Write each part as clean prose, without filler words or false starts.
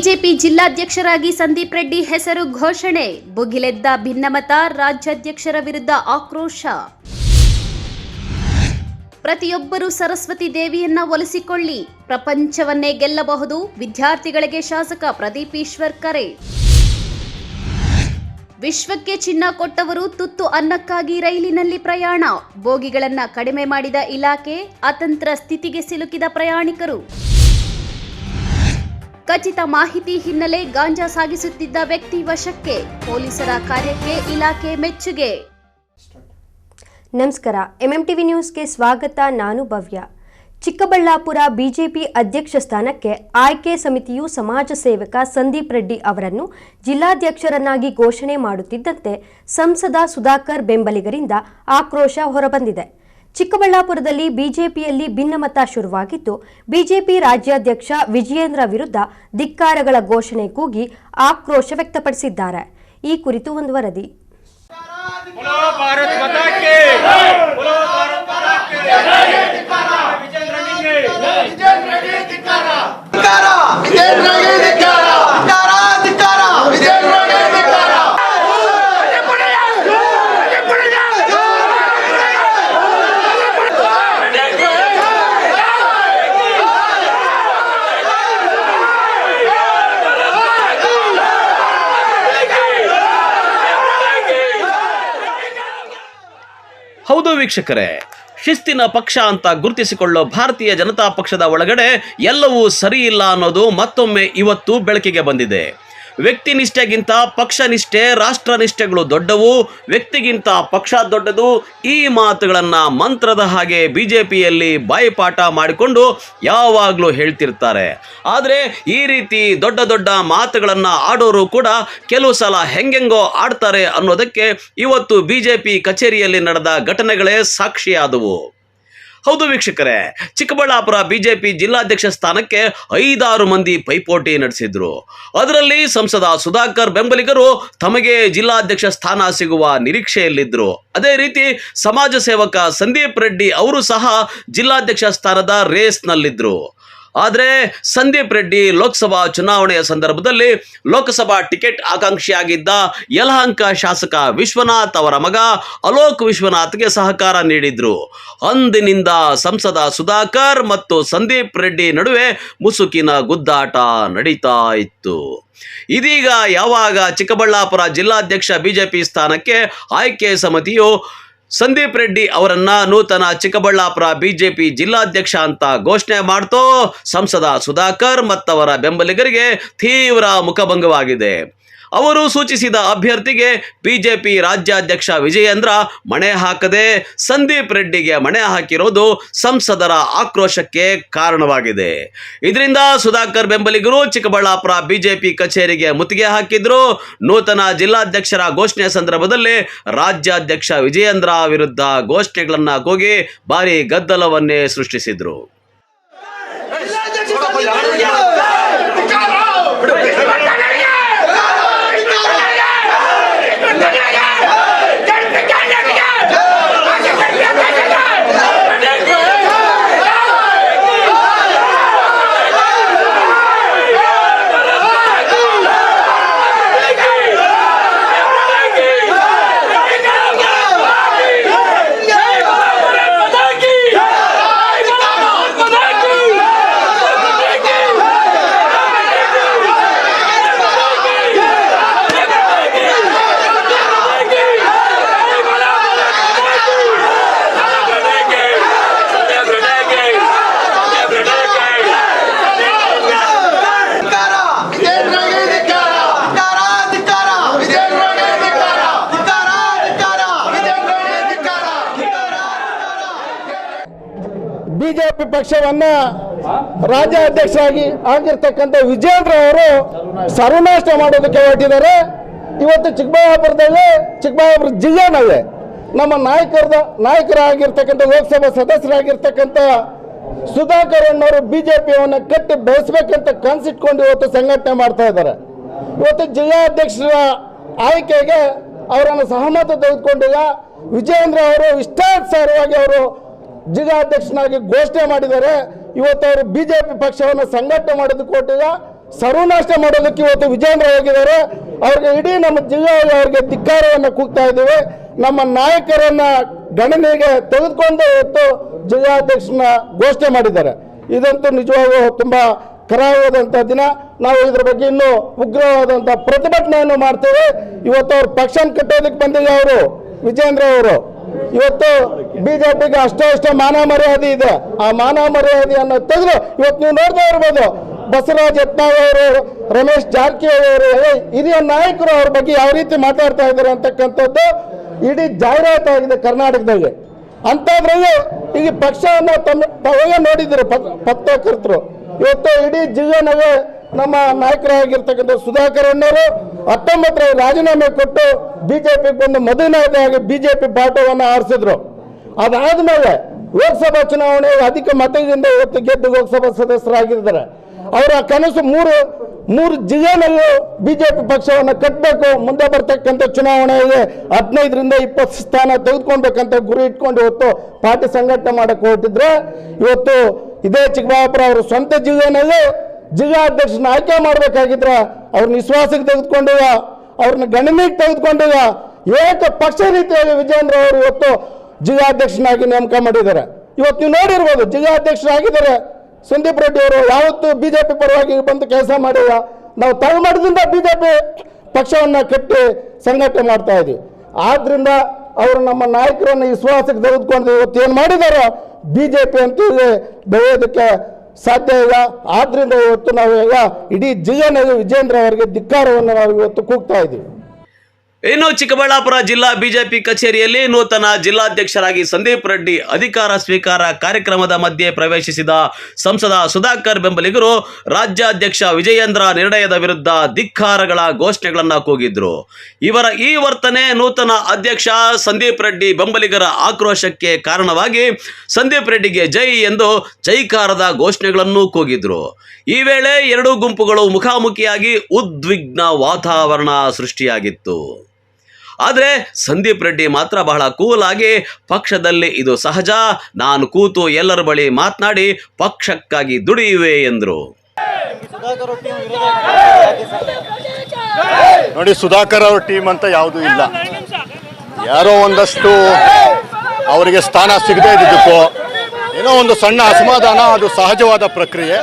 BJP ಜಿಲ್ಲಾಧ್ಯಕ್ಷರಾಗಿ ಸಂದೀಪ್ ರೆಡ್ಡಿ ಹೆಸರು ಘೋಷಣೆ. ಭುಗಿಲೆದ್ದ ಭಿನ್ನಮತ, ರಾಜ್ಯಾಧ್ಯಕ್ಷರ ವಿರುದ್ಧ ಆಕ್ರೋಶ. ಪ್ರತಿಯೊಬ್ಬರೂ ಸರಸ್ವತಿ ದೇವಿಯನ್ನ ಒಲಿಸಿಕೊಳ್ಳಿ, ಪ್ರಪಂಚವನ್ನೇ ಗೆಲ್ಲಬಹುದು. ವಿದ್ಯಾರ್ಥಿಗಳಿಗೆ ಶಾಸಕ ಪ್ರದೀಪ್ ಈಶ್ವರ್ ಕರೆ. ವಿಶ್ವಕ್ಕೆ ಚಿನ್ನ ಕೊಟ್ಟವರು ತುತ್ತು ಅನ್ನಕ್ಕಾಗಿ ರೈಲಿನಲ್ಲಿ ಪ್ರಯಾಣ. ಬೋಗಿಗಳನ್ನ ಕಡಿಮೆ ಮಾಡಿದ ಇಲಾಖೆ, ಅತಂತ್ರ ಸ್ಥಿತಿಗೆ ಸಿಲುಕಿದ ಪ್ರಯಾಣಿಕರು. ಖಚಿತ ಮಾಹಿತಿ ಹಿನ್ನೆಲೆ ಗಾಂಜಾ ಸಾಗಿಸುತ್ತಿದ್ದ ವ್ಯಕ್ತಿ ವಶಕ್ಕೆ. ಪೊಲೀಸರ ಕಾರ್ಯಕ್ಕೆ ಇಲಾಖೆ ಮೆಚ್ಚುಗೆ. ನಮಸ್ಕಾರ, ಎಂಎಂಟಿವಿ ನ್ಯೂಸ್ಗೆ ಸ್ವಾಗತ. ನಾನು ಭವ್ಯ. ಚಿಕ್ಕಬಳ್ಳಾಪುರ ಬಿಜೆಪಿ ಅಧ್ಯಕ್ಷ ಸ್ಥಾನಕ್ಕೆ ಆಯ್ಕೆ ಸಮಿತಿಯು ಸಮಾಜ ಸೇವಕ ಸಂದೀಪ್ ರೆಡ್ಡಿ ಅವರನ್ನು ಜಿಲ್ಲಾಧ್ಯಕ್ಷರನ್ನಾಗಿ ಘೋಷಣೆ ಮಾಡುತ್ತಿದ್ದಂತೆ ಸಂಸದ ಸುಧಾಕರ್ ಬೆಂಬಲಿಗರಿಂದ ಆಕ್ರೋಶ ಹೊರಬಂದಿದೆ. ಚಿಕ್ಕಬಳ್ಳಾಪುರದಲ್ಲಿ ಬಿಜೆಪಿಯಲ್ಲಿ ಭಿನ್ನಮತ ಶುರುವಾಗಿದ್ದು, ಬಿಜೆಪಿ ರಾಜ್ಯಾಧ್ಯಕ್ಷ ವಿಜಯೇಂದ್ರ ವಿರುದ್ಧ ಧಿಕ್ಕಾರಗಳ ಘೋಷಣೆ ಕೂಗಿ ಆಕ್ರೋಶ ವ್ಯಕ್ತಪಡಿಸಿದ್ದಾರೆ. ಈ ಕುರಿತು ಒಂದು ವರದಿ. ಹೌದು ವೀಕ್ಷಕರೇ, ಶಿಸ್ತಿನ ಪಕ್ಷ ಅಂತ ಗುರುತಿಸಿಕೊಳ್ಳೋ ಭಾರತೀಯ ಜನತಾ ಪಕ್ಷದ ಒಳಗಡೆ ಎಲ್ಲವೂ ಸರಿ ಇಲ್ಲ ಅನ್ನೋದು ಮತ್ತೊಮ್ಮೆ ಇವತ್ತು ಬೆಳಕಿಗೆ ಬಂದಿದೆ. ವ್ಯಕ್ತಿ ನಿಷ್ಠೆಗಿಂತ ಪಕ್ಷ ನಿಷ್ಠೆ, ರಾಷ್ಟ್ರ ನಿಷ್ಠೆಗಳು ದೊಡ್ಡವು, ವ್ಯಕ್ತಿಗಿಂತ ಪಕ್ಷ ದೊಡ್ಡದು. ಈ ಮಾತುಗಳನ್ನು ಮಂತ್ರದ ಹಾಗೆ ಬಿಜೆಪಿಯಲ್ಲಿ ಬಾಯಿಪಾಠ ಮಾಡಿಕೊಂಡು ಯಾವಾಗಲೂ ಹೇಳ್ತಿರ್ತಾರೆ. ಆದರೆ ಈ ರೀತಿ ದೊಡ್ಡ ದೊಡ್ಡ ಮಾತುಗಳನ್ನು ಆಡೋರು ಕೂಡ ಕೆಲವು ಸಲ ಹೆಂಗೆಂಗೋ ಆಡ್ತಾರೆ ಅನ್ನೋದಕ್ಕೆ ಇವತ್ತು ಬಿಜೆಪಿ ಕಚೇರಿಯಲ್ಲಿ ನಡೆದ ಘಟನೆಗಳೇ ಸಾಕ್ಷಿಯಾದವು. ಹೌದು ವೀಕ್ಷಕರೇ, ಚಿಕ್ಕಬಳ್ಳಾಪುರ ಬಿಜೆಪಿ ಜಿಲ್ಲಾಧ್ಯಕ್ಷ ಸ್ಥಾನಕ್ಕೆ 5-6 ಮಂದಿ ಪೈಪೋಟಿ ನಡೆಸಿದ್ರು. ಅದರಲ್ಲಿ ಸಂಸದ ಸುಧಾಕರ್ ಬೆಂಬಲಿಗರು ತಮಗೆ ಜಿಲ್ಲಾಧ್ಯಕ್ಷ ಸ್ಥಾನ ಸಿಗುವ ನಿರೀಕ್ಷೆಯಲ್ಲಿದ್ದರು. ಅದೇ ರೀತಿ ಸಮಾಜ ಸೇವಕ ಸಂದೀಪ್ ರೆಡ್ಡಿ ಅವರು ಸಹ ಜಿಲ್ಲಾಧ್ಯಕ್ಷ ಸ್ಥಾನದ ರೇಸ್ನಲ್ಲಿದ್ದರು. ಆದರೆ ಸಂದೀಪ್ ರೆಡ್ಡಿ ಲೋಕಸಭಾ ಚುನಾವಣೆಯ ಸಂದರ್ಭದಲ್ಲಿ ಲೋಕಸಭಾ ಟಿಕೆಟ್ ಆಕಾಂಕ್ಷಿಯಾಗಿದ್ದ ಯಲಹಂಕ ಶಾಸಕ ವಿಶ್ವನಾಥ್ ಅವರ ಮಗ ಅಲೋಕ್ ವಿಶ್ವನಾಥ್ಗೆ ಸಹಕಾರ ನೀಡಿದ್ರು. ಅಂದಿನಿಂದ ಸಂಸದ ಸುಧಾಕರ್ ಮತ್ತು ಸಂದೀಪ್ ರೆಡ್ಡಿ ನಡುವೆ ಮುಸುಕಿನ ಗುದ್ದಾಟ ನಡೀತಾ ಇತ್ತು. ಇದೀಗ ಯಾವಾಗ ಚಿಕ್ಕಬಳ್ಳಾಪುರ ಜಿಲ್ಲಾಧ್ಯಕ್ಷ ಬಿಜೆಪಿ ಸ್ಥಾನಕ್ಕೆ ಆಯ್ಕೆ ಸಮಿತಿಯು ಸಂದೀಪ್ ರೆಡ್ಡಿ ಅವರನ್ನ ನೂತನ ಚಿಕ್ಕಬಳ್ಳಾಪುರ ಬಿಜೆಪಿ ಜಿಲ್ಲಾಧ್ಯಕ್ಷ ಅಂತ ಘೋಷಣೆ ಮಾಡ್ತೋ, ಸಂಸದ ಸುಧಾಕರ್ ಮತ್ತವರ ಬೆಂಬಲಿಗರಿಗೆ ತೀವ್ರ ಮುಖಭಂಗವಾಗಿದೆ. ಅವರು ಸೂಚಿಸಿದ ಅಭ್ಯರ್ಥಿಗೆ ಬಿಜೆಪಿ ರಾಜ್ಯಾಧ್ಯಕ್ಷ ವಿಜಯೇಂದ್ರ ಮಣೆ ಹಾಕದೆ ಸಂದೀಪ್ ರೆಡ್ಡಿಗೆ ಮಣೆ ಹಾಕಿರೋದು ಸಂಸದರ ಆಕ್ರೋಶಕ್ಕೆ ಕಾರಣವಾಗಿದೆ. ಇದರಿಂದ ಸುಧಾಕರ್ ಬೆಂಬಲಿಗರು ಚಿಕ್ಕಬಳ್ಳಾಪುರ ಬಿಜೆಪಿ ಕಚೇರಿಗೆ ಮುತ್ತಿಗೆ ಹಾಕಿದ್ರು. ನೂತನ ಜಿಲ್ಲಾಧ್ಯಕ್ಷರ ಘೋಷಣೆ ಸಂದರ್ಭದಲ್ಲಿ ರಾಜ್ಯಾಧ್ಯಕ್ಷ ವಿಜಯೇಂದ್ರ ವಿರುದ್ಧ ಘೋಷಣೆಗಳನ್ನ ಕೂಗಿ ಭಾರಿ ಗದ್ದಲವನ್ನೇ ಸೃಷ್ಟಿಸಿದ್ರು. ಬಿಜೆಪಿ ಪಕ್ಷವನ್ನ ರಾಜ್ಯಾಧ್ಯಕ್ಷರಾಗಿ ಆಗಿರ್ತಕ್ಕಂಥ ವಿಜಯೇಂದ್ರ ಅವರು ಸರ್ವನಾಶ ಮಾಡೋದಕ್ಕೆ ಹೊರಟಿದ್ದಾರೆ. ಇವತ್ತು ಚಿಕ್ಕಬಳ್ಳಾಪುರ ಜಿಲ್ಲೆನಲ್ಲೇ ನಮ್ಮ ನಾಯಕರಾಗಿರ್ತಕ್ಕಂಥ ಲೋಕಸಭಾ ಸದಸ್ಯರಾಗಿರ್ತಕ್ಕಂಥ ಸುಧಾಕರ್ ಅಣ್ಣವರು ಬಿಜೆಪಿಯನ್ನು ಕಟ್ಟಿ ಬೆಳೆಸಬೇಕಂತ ಕನಸಿಟ್ಕೊಂಡು ಇವತ್ತು ಸಂಘಟನೆ ಮಾಡ್ತಾ ಇದ್ದಾರೆ. ಇವತ್ತು ಜಿಲ್ಲಾಧ್ಯಕ್ಷರ ಆಯ್ಕೆಗೆ ಅವರನ್ನು ಸಹಮತ ತೆಗೆದುಕೊಂಡಿಲ್ಲ. ವಿಜಯೇಂದ್ರ ಅವರು ಇಷ್ಟಾನುಸಾರವಾಗಿ ಅವರು ಜಿಲ್ಲಾಧ್ಯಕ್ಷನಾಗಿ ಘೋಷಣೆ ಮಾಡಿದ್ದಾರೆ. ಇವತ್ತು ಅವರು ಬಿಜೆಪಿ ಪಕ್ಷವನ್ನು ಸಂಘಟನೆ ಮಾಡೋದಕ್ಕೆ ಕೊಟ್ಟಿಲ್ಲ. ಸರ್ವನಾಶ ಮಾಡೋದಕ್ಕೆ ಇವತ್ತು ವಿಜೇಂದ್ರ ಹೋಗಿದ್ದಾರೆ. ಅವ್ರಿಗೆ ಇಡೀ ನಮ್ಮ ಜಿಲ್ಲೆಯಲ್ಲಿ ಅವ್ರಿಗೆ ಧಿಕ್ಕಾರವನ್ನು ಕೂಗ್ತಾ ಇದ್ದೀವಿ. ನಮ್ಮ ನಾಯಕರನ್ನ ಗಣನೆಗೆ ತೆಗೆದುಕೊಂಡು ಇವತ್ತು ಜಿಲ್ಲಾಧ್ಯಕ್ಷನ ಘೋಷಣೆ ಮಾಡಿದ್ದಾರೆ. ಇದಂತೂ ನಿಜವಾಗೂ ತುಂಬಾ ಕರಾಳವಾದಂಥ ದಿನ. ನಾವು ಇದ್ರ ಬಗ್ಗೆ ಇನ್ನೂ ಉಗ್ರವಾದಂಥ ಪ್ರತಿಭಟನೆಯನ್ನು ಮಾಡ್ತೇವೆ. ಇವತ್ತು ಅವ್ರ ಪಕ್ಷ ಕಟ್ಟೋದಕ್ಕೆ ಬಂದಿಲ್ಲ ಅವರು ವಿಜೇಂದ್ರ ಅವರು. ಇವತ್ತು ಬಿಜೆಪಿಗೆ ಅಷ್ಟೇ ಮಾನ ಮರ್ಯಾದೆ ಇದೆ. ಆ ಮಾನ ಮರ್ಯಾದೆಯನ್ನು ತೆಗೆದು ಇವತ್ತು ನೀವು ನೋಡ್ತಾ ಇರ್ಬೋದು, ಬಸವರಾಜ ಯತ್ನಾಳ್ ಅವರು, ರಮೇಶ್ ಜಾರಕಿಹೊಳಿ ಅವರು, ಹಿರಿಯ ನಾಯಕರು ಅವ್ರ ಬಗ್ಗೆ ಯಾವ ರೀತಿ ಮಾತಾಡ್ತಾ ಇದ್ದಾರೆ ಅಂತಕ್ಕಂಥದ್ದು ಇಡೀ ಜಾಹೀರಾತಾಗಿದೆ ಕರ್ನಾಟಕದಲ್ಲಿ. ಅಂಥದ್ರಲ್ಲಿ ಈಗ ಪಕ್ಷವನ್ನು ತಾವೇ ನೋಡಿದ್ರು ಪತ್ರಕರ್ತರು. ಇವತ್ತು ಇಡೀ ಜಿಲ್ಲೆನಲ್ಲಿ ನಮ್ಮ ನಾಯಕರಾಗಿರ್ತಕ್ಕಂಥ ಸುಧಾಕರ್ ಅಣ್ಣವರು 19ರಲ್ಲಿ ರಾಜೀನಾಮೆ ಕೊಟ್ಟು ಬಿಜೆಪಿಗೆ ಬಂದು ಮೊದಲನೇದಾಗಿ ಬಿಜೆಪಿ ಬಾಟವನ್ನು ಆರಿಸಿದ್ರು. ಅದಾದ್ಮೇಲೆ ಲೋಕಸಭಾ ಚುನಾವಣೆಯಲ್ಲಿ ಅಧಿಕ ಮತದಿಂದ ಇವತ್ತು ಗೆದ್ದು ಲೋಕಸಭಾ ಸದಸ್ಯರಾಗಿದ್ದಾರೆ. ಅವರ ಕನಸು ಮೂರು ಜಿಲ್ಲೆನಲ್ಲೂ ಬಿಜೆಪಿ ಪಕ್ಷವನ್ನು ಕಟ್ಟಬೇಕು, ಮುಂದೆ ಬರ್ತಕ್ಕಂಥ ಚುನಾವಣೆಯಲ್ಲಿ 15ರಿಂದ 20 ಸ್ಥಾನ ತೆಗೆದುಕೊಳ್ಬೇಕಂತ ಗುರಿ ಇಟ್ಕೊಂಡು ಇವತ್ತು ಪಾರ್ಟಿ ಸಂಘಟನೆ ಮಾಡಕ್ಕೆ ಹೊರಟಿದ್ರೆ, ಇವತ್ತು ಇದೇ ಚಿಕ್ಕಬಳ್ಳಾಪುರ ಅವರ ಸ್ವಂತ ಜಿಲ್ಲೆನಲ್ಲಿ ಜಿಲ್ಲಾಧ್ಯಕ್ಷನ ಆಯ್ಕೆ ಮಾಡಬೇಕಾಗಿದ್ರೆ ಅವ್ರನ್ನ ವಿಶ್ವಾಸಕ್ಕೆ ತೆಗೆದುಕೊಂಡಿಲ್ಲ, ಅವ್ರನ್ನ ಗಣನೆಗೆ ತೆಗೆದುಕೊಂಡಿಲ್ಲ. ಏಕ ಪಕ್ಷ ರೀತಿಯಾಗಿ ವಿಜೇಂದ್ರ ಅವರು ಇವತ್ತು ಜಿಲ್ಲಾಧ್ಯಕ್ಷನಾಗಿ ನೇಮಕ ಮಾಡಿದ್ದಾರೆ. ಇವತ್ತು ನೀವು ನೋಡಿರ್ಬೋದು, ಜಿಲ್ಲಾಧ್ಯಕ್ಷರಾಗಿದ್ದಾರೆ ಸಂದೀಪ್ ರೆಡ್ಡಿ ಅವರು. ಯಾವತ್ತೂ ಬಿಜೆಪಿ ಪರವಾಗಿ ಬಂದು ಕೆಲಸ ಮಾಡಿಲ್ಲ. ನಾವು ತಳಮಟ್ಟದಿಂದ ಬಿಜೆಪಿ ಪಕ್ಷವನ್ನು ಕಟ್ಟಿ ಸಂಘಟನೆ ಮಾಡ್ತಾ ಇದ್ದೀವಿ. ಆದ್ರಿಂದ ಅವರು ನಮ್ಮ ನಾಯಕರನ್ನು ವಿಶ್ವಾಸಕ್ಕೆ ತೆಗೆದುಕೊಂಡು ಇವತ್ತು ಏನು ಮಾಡಿದಾರೋ ಬಿಜೆಪಿ ಅಂತ ಬೆಳೆಯೋದಕ್ಕೆ ಸಾಧ್ಯ ಇಲ್ಲ. ಆದ್ರಿಂದ ಇವತ್ತು ನಾವೀಗ ಇಡೀ ಜಿಲ್ಲೆನಲ್ಲಿ ವಿಜೇಂದ್ರ ಅವರಿಗೆ ಧಿಕ್ಕಾರವನ್ನು ನಾವು ಇವತ್ತು ಕೂಗ್ತಾ ಇದ್ದೀವಿ. ಇನ್ನು ಚಿಕ್ಕಬಳ್ಳಾಪುರ ಜಿಲ್ಲಾ ಬಿಜೆಪಿ ಕಚೇರಿಯಲ್ಲಿ ನೂತನ ಜಿಲ್ಲಾಧ್ಯಕ್ಷರಾಗಿ ಸಂದೀಪ್ ರೆಡ್ಡಿ ಅಧಿಕಾರ ಸ್ವೀಕಾರ ಕಾರ್ಯಕ್ರಮದ ಮಧ್ಯೆ ಪ್ರವೇಶಿಸಿದ ಸಂಸದ ಸುಧಾಕರ್ ಬೆಂಬಲಿಗರು ರಾಜ್ಯಾಧ್ಯಕ್ಷ ವಿಜಯೇಂದ್ರ ನಿರ್ಣಯದ ವಿರುದ್ಧ ಧಿಕ್ಕಾರಗಳ ಘೋಷಣೆಗಳನ್ನು ಕೂಗಿದ್ರು. ಇವರ ಈ ವರ್ತನೆ ನೂತನ ಅಧ್ಯಕ್ಷ ಸಂದೀಪ್ ರೆಡ್ಡಿ ಬೆಂಬಲಿಗರ ಆಕ್ರೋಶಕ್ಕೆ ಕಾರಣವಾಗಿ ಸಂದೀಪ್ ರೆಡ್ಡಿಗೆ ಜೈ ಎಂದು ಜೈಕಾರದ ಘೋಷಣೆಗಳನ್ನು ಕೂಗಿದ್ರು. ಈ ವೇಳೆ ಎರಡೂ ಗುಂಪುಗಳು ಮುಖಾಮುಖಿಯಾಗಿ ಉದ್ವಿಗ್ನ ವಾತಾವರಣ ಸೃಷ್ಟಿಯಾಗಿತ್ತು. ಆದರೆ ಸಂದೀಪ್ ರೆಡ್ಡಿ ಮಾತ್ರ ಬಹಳ ಕೂಲ್ ಆಗಿ ಪಕ್ಷದಲ್ಲಿ ಇದು ಸಹಜ, ನಾನು ಕೂತು ಎಲ್ಲರ ಬಳಿ ಮಾತನಾಡಿ ಪಕ್ಷಕ್ಕಾಗಿ ದುಡಿಯುವೆ ಎಂದರು. ನೋಡಿ, ಸುಧಾಕರ್ ಅವ್ರ ಟೀಮ್ ಅಂತ ಯಾವುದೂ ಇಲ್ಲ. ಯಾರೋ ಒಂದಷ್ಟು ಅವರಿಗೆ ಸ್ಥಾನ ಸಿಗದೇ ಇದ್ದಿದ್ದಕ್ಕೋ ಏನೋ ಒಂದು ಸಣ್ಣ ಅಸಮಾಧಾನ, ಅದು ಸಹಜವಾದ ಪ್ರಕ್ರಿಯೆ.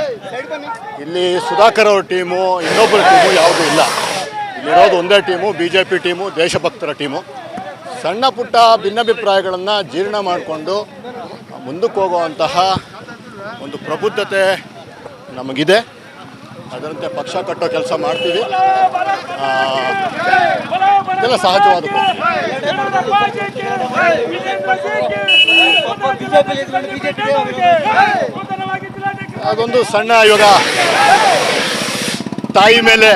ಇಲ್ಲಿ ಸುಧಾಕರ್ ಅವ್ರ ಟೀಮು ಇನ್ನೊಬ್ಬರ ಟೀಮು ಯಾವುದೂ ಇಲ್ಲ. ಇಲ್ಲಿರೋದು ಒಂದೇ ಟೀಮು, BJP ಟೀಮು, ದೇಶಭಕ್ತರ ಟೀಮು. ಸಣ್ಣ ಪುಟ್ಟ ಭಿನ್ನಾಭಿಪ್ರಾಯಗಳನ್ನು ಜೀರ್ಣ ಮಾಡಿಕೊಂಡು ಮುಂದಕ್ಕೆ ಹೋಗುವಂತಹ ಒಂದು ಪ್ರಬುದ್ಧತೆ ನಮಗಿದೆ. ಅದರಂತೆ ಪಕ್ಷ ಕಟ್ಟೋ ಕೆಲಸ ಮಾಡ್ತೀವಿ. ಇದೆಲ್ಲ ಸಹಜವಾದ ಅದೊಂದು ಸಣ್ಣ ಇವಾಗ ತಾಯಿ ಮೇಲೆ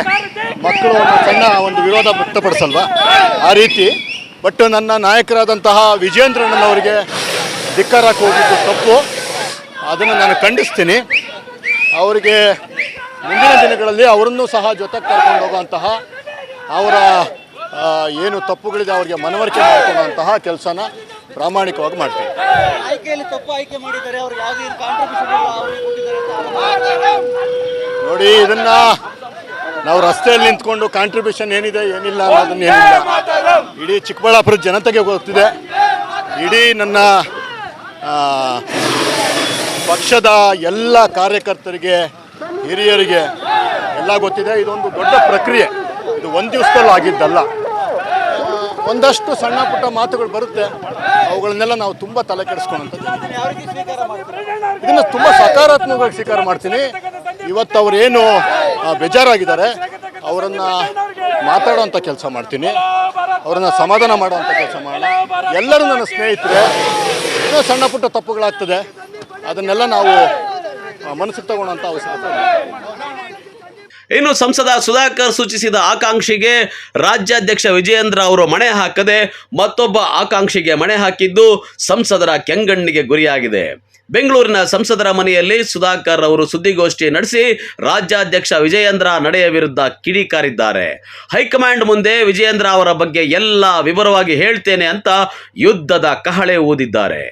ಮಕ್ಕಳು ಸಣ್ಣ ಒಂದು ವಿರೋಧ ವ್ಯಕ್ತಪಡಿಸಲ್ವಾ, ಆ ರೀತಿ. ಬಟ್ ನನ್ನ ನಾಯಕರಾದಂತಹ ವಿಜೇಂದ್ರಣ್ಣನವರಿಗೆ ಧಿಕ್ಕಾರಕ್ಕೆ ಹೋಗಿದ್ದು ತಪ್ಪು. ಅದನ್ನು ನಾನು ಖಂಡಿಸ್ತೀನಿ. ಅವರಿಗೆ ಮುಂದಿನ ದಿನಗಳಲ್ಲಿ ಅವರನ್ನು ಸಹ ಜೊತೆಗೆ ಕರ್ಕೊಂಡು ಹೋಗುವಂತಹ, ಅವರ ಏನು ತಪ್ಪುಗಳಿದೆ ಅವರಿಗೆ ಮನವರಿಕೆ ಮಾಡಿಕೊಳ್ಳುವಂತಹ ಕೆಲಸನ ಪ್ರಾಮಾಣಿಕವಾಗಿ ಮಾಡ್ತೀವಿ. ನೋಡಿ, ಇದನ್ನ ನಾವು ರಸ್ತೆಯಲ್ಲಿ ನಿಂತ್ಕೊಂಡು ಕಾಂಟ್ರಿಬ್ಯೂಷನ್ ಏನಿದೆ ಏನಿಲ್ಲ ಅನ್ನೋದನ್ನ ಏನಿಲ್ಲ, ಇಡೀ ಚಿಕ್ಕಬಳ್ಳಾಪುರ ಜನತೆಗೆ ಗೊತ್ತಿದೆ. ಇಡೀ ನನ್ನ ಪಕ್ಷದ ಎಲ್ಲ ಕಾರ್ಯಕರ್ತರಿಗೆ, ಹಿರಿಯರಿಗೆ ಎಲ್ಲ ಗೊತ್ತಿದೆ. ಇದೊಂದು ದೊಡ್ಡ ಪ್ರಕ್ರಿಯೆ, ಇದು ಒಂದು ದಿವಸದಲ್ಲಿ ಆಗಿದ್ದಲ್ಲ. ಒಂದಷ್ಟು ಸಣ್ಣ ಪುಟ್ಟ ಮಾತುಗಳು ಬರುತ್ತೆ, ಅವುಗಳನ್ನೆಲ್ಲ ನಾವು ತುಂಬ ತಲೆ ಕೆಡಿಸ್ಕೊಳ್ಳೋಂಥದ್ದು. ಇದನ್ನು ತುಂಬ ಸಕಾರಾತ್ಮಕವಾಗಿ ಸ್ವೀಕಾರ ಮಾಡ್ತೀನಿ. ಇವತ್ತು ಅವರೇನು ಬೇಜಾರಾಗಿದ್ದಾರೆ ಅವರನ್ನು ಮಾತಾಡೋವಂಥ ಕೆಲಸ ಮಾಡ್ತೀನಿ, ಅವರನ್ನು ಸಮಾಧಾನ ಮಾಡುವಂಥ ಕೆಲಸ ಮಾಡೋಣ. ಎಲ್ಲರೂ ನನ್ನ ಸ್ನೇಹಿತರೆ. ಏನೋ ಸಣ್ಣ ಪುಟ್ಟ ತಪ್ಪುಗಳಾಗ್ತದೆ, ಅದನ್ನೆಲ್ಲ ನಾವು ಮನಸ್ಸಿಗೆ ತಗೊಳ್ಳೋಂಥ ಅವಶ್ಯಕತೆ. ಇನ್ನು ಸಂಸದ ಸುಧಾಕರ್ ಸೂಚಿಸಿದ ಆಕಾಂಕ್ಷಿಗೆ ರಾಜ್ಯಾಧ್ಯಕ್ಷ ವಿಜಯೇಂದ್ರ ಅವರು ಮಣೆ ಹಾಕದೆ ಮತ್ತೊಬ್ಬ ಆಕಾಂಕ್ಷಿಗೆ ಮಣೆ ಹಾಕಿದ್ದು ಸಂಸದರ ಕೆಂಗಣ್ಣಿಗೆ ಗುರಿಯಾಗಿದೆ. ಬೆಂಗಳೂರಿನ ಸಂಸದರ ಮನೆಯಲ್ಲಿ ಸುಧಾಕರ್ ಅವರು ಸುದ್ದಿಗೋಷ್ಠಿ ನಡೆಸಿ ರಾಜ್ಯಾಧ್ಯಕ್ಷ ವಿಜಯೇಂದ್ರ ನಡೆಯ ವಿರುದ್ಧ ಕಿಡಿಕಾರಿದ್ದಾರೆ. ಹೈಕಮಾಂಡ್ ಮುಂದೆ ವಿಜಯೇಂದ್ರ ಅವರ ಬಗ್ಗೆ ಎಲ್ಲ ವಿವರವಾಗಿ ಹೇಳ್ತೇನೆ ಅಂತ ಯುದ್ಧದ ಕಹಳೆ ಊದಿದ್ದಾರೆ.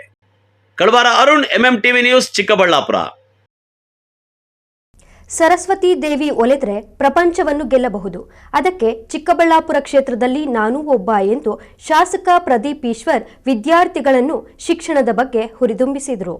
ಕಳವಾರ ಅರುಣ್, MMTV ನ್ಯೂಸ್, ಚಿಕ್ಕಬಳ್ಳಾಪುರ. ಸರಸ್ವತಿ ದೇವಿ ಒಲಿದ್ರೆ ಪ್ರಪಂಚವನ್ನು ಗೆಲ್ಲಬಹುದು. ಅದಕ್ಕೆ ಚಿಕ್ಕಬಳ್ಳಾಪುರ ಕ್ಷೇತ್ರದಲ್ಲಿ ನಾನೂ ಒಬ್ಬ ಎಂದು ಶಾಸಕ ಪ್ರದೀಪ್ ಈಶ್ವರ್ ವಿದ್ಯಾರ್ಥಿಗಳನ್ನು ಶಿಕ್ಷಣದ ಬಗ್ಗೆ ಹುರಿದುಂಬಿಸಿದರು.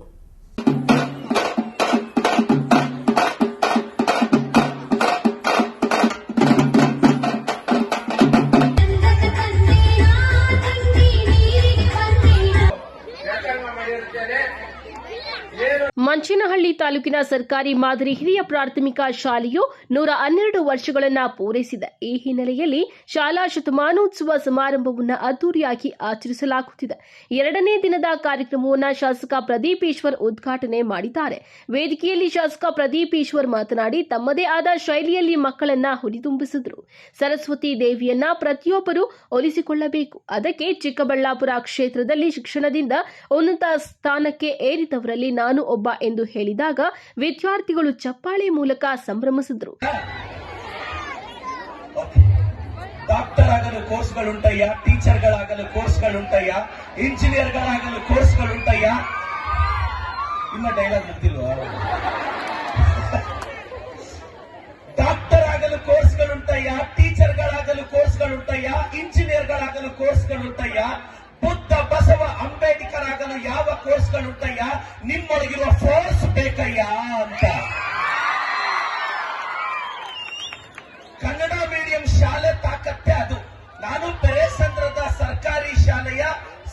ಮಂಚೇನಹಳ್ಳಿ ತಾಲೂಕಿನ ಸರ್ಕಾರಿ ಮಾದರಿ ಹಿರಿಯ ಪ್ರಾಥಮಿಕ ಶಾಲೆಯು 112 ವರ್ಷಗಳನ್ನು ಪೂರೈಸಿದೆ. ಈ ಹಿನ್ನೆಲೆಯಲ್ಲಿ ಶಾಲಾ ಶತಮಾನೋತ್ಸವ ಸಮಾರಂಭವನ್ನು ಅದ್ದೂರಿಯಾಗಿ ಆಚರಿಸಲಾಗುತ್ತಿದೆ. 2ನೇ ದಿನದ ಕಾರ್ಯಕ್ರಮವನ್ನು ಶಾಸಕ ಪ್ರದೀಪ್ ಈಶ್ವರ್ ಉದ್ಘಾಟನೆ ಮಾಡಿದ್ದಾರೆ. ವೇದಿಕೆಯಲ್ಲಿ ಶಾಸಕ ಪ್ರದೀಪ್ ಈಶ್ವರ್ ಮಾತನಾಡಿ ತಮ್ಮದೇ ಆದ ಶೈಲಿಯಲ್ಲಿ ಮಕ್ಕಳನ್ನ ಹುರಿದುಂಬಿಸಿದರು. ಸರಸ್ವತಿ ದೇವಿಯನ್ನ ಪ್ರತಿಯೊಬ್ಬರು ಒಲಿಸಿಕೊಳ್ಳಬೇಕು. ಅದಕ್ಕೆ ಚಿಕ್ಕಬಳ್ಳಾಪುರ ಕ್ಷೇತ್ರದಲ್ಲಿ ಶಿಕ್ಷಣದಿಂದ ಉನ್ನತ ಸ್ಥಾನಕ್ಕೆ ಏರಿದವರಲ್ಲಿ ನಾನು ಒಬ್ಬ ಎಂದು ಹೇಳಿದಾಗ ವಿದ್ಯಾರ್ಥಿಗಳು ಚಪ್ಪಾಳೆ ಮೂಲಕ ಸಂಭ್ರಮಿಸಿದರು. ಡಾಕ್ಟರ್ ಆಗಲು ಕೋರ್ಸ್ಗಳುಂಟಯ್ಯ, ಟೀಚರ್ಗಳಾಗಲು ಕೋರ್ಸ್ಗಳುಂಟಯ್ಯ, ಇಂಜಿನಿಯರ್ಗಳಾಗಲು ಕೋರ್ಸ್ಗಳುಂಟಯ್ಯ. ಇನ್ನ ಡೈಲಾಗ್ ಗೊತ್ತಿಲ್ವಾ? ಡಾಕ್ಟರ್ ಆಗಲು ಕೋರ್ಸ್ಗಳುಂಟಯ್ಯ, ಟೀಚರ್ಗಳಾಗಲು ಕೋರ್ಸ್ಗಳುಂಟಯ್ಯ, ಇಂಜಿನಿಯರ್ಗಳಾಗಲು ಕೋರ್ಸ್ಗಳುಂಟಯ್ಯ, ಬುದ್ಧ ಬಸವ ಅಂಬೇಡ್ಕರ್ ಆಗಲು ಯಾವ ಕೋರ್ಸ್ಗಳುಂಟಯ್ಯ, ನಿಮ್ಮೊಳಗಿರುವ ಫೋರ್ಸ್ ಬೇಕಯ್ಯ ಅಂತ. ಕನ್ನಡ ಮೀಡಿಯಂ ಶಾಲೆ ತಾಕತ್ತೆ ಅದು. ನಾನು ಪೆರೇಸಂದ್ರದ ಸರ್ಕಾರಿ ಶಾಲೆಯ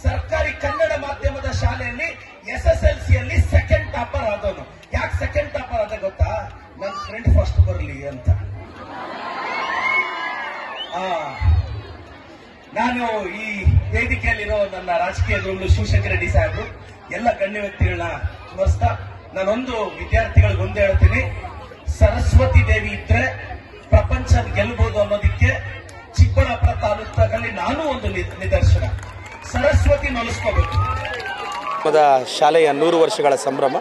ಸರ್ಕಾರಿ ಕನ್ನಡ ಮಾಧ್ಯಮದ ಶಾಲೆಯಲ್ಲಿ SSLCಯಲ್ಲಿ ಸೆಕೆಂಡ್ ಟಾಪರ್ ಆದವನು. ಯಾಕೆ ಸೆಕೆಂಡ್ ಟಾಪರ್ ಆದ ಗೊತ್ತಾ? ನನ್ನ ಫ್ರೆಂಡ್ ಫಸ್ಟ್ ಬರಲಿ ಅಂತ. ನಾನು ಈ ವೇದಿಕೆಯಲ್ಲಿರೋ ನನ್ನ ರಾಜಕೀಯ ಧ್ರುವಗಳು ಶಿವಶಂಕರ ರೆಡ್ಡಿ ಸಾಹೇಬರು ಎಲ್ಲ ಗಣ್ಯ ವ್ಯಕ್ತಿಗಳನ್ನ ಸ್ಮರಿಸ್ತಾ ನಾನೊಂದು ವಿದ್ಯಾರ್ಥಿಗಳಿಗೆ ಒಂದೇ ಹೇಳ್ತೀನಿ, ಸರಸ್ವತಿ ದೇವಿ ಇದ್ರೆ ಪ್ರಪಂಚ ಗೆಲ್ಲಬಹುದು ಅನ್ನೋದಕ್ಕೆ ಚಿಕ್ಕಬಳ್ಳಾಪುರ ತಾಲೂಕಲ್ಲಿ ನಾನು ಒಂದು ನಿದರ್ಶನ. ಸರಸ್ವತಿ ನೊಲಿಸ್ಕೋಬೇಕು. ಶಾಲೆಯ 100 ವರ್ಷಗಳ ಸಂಭ್ರಮ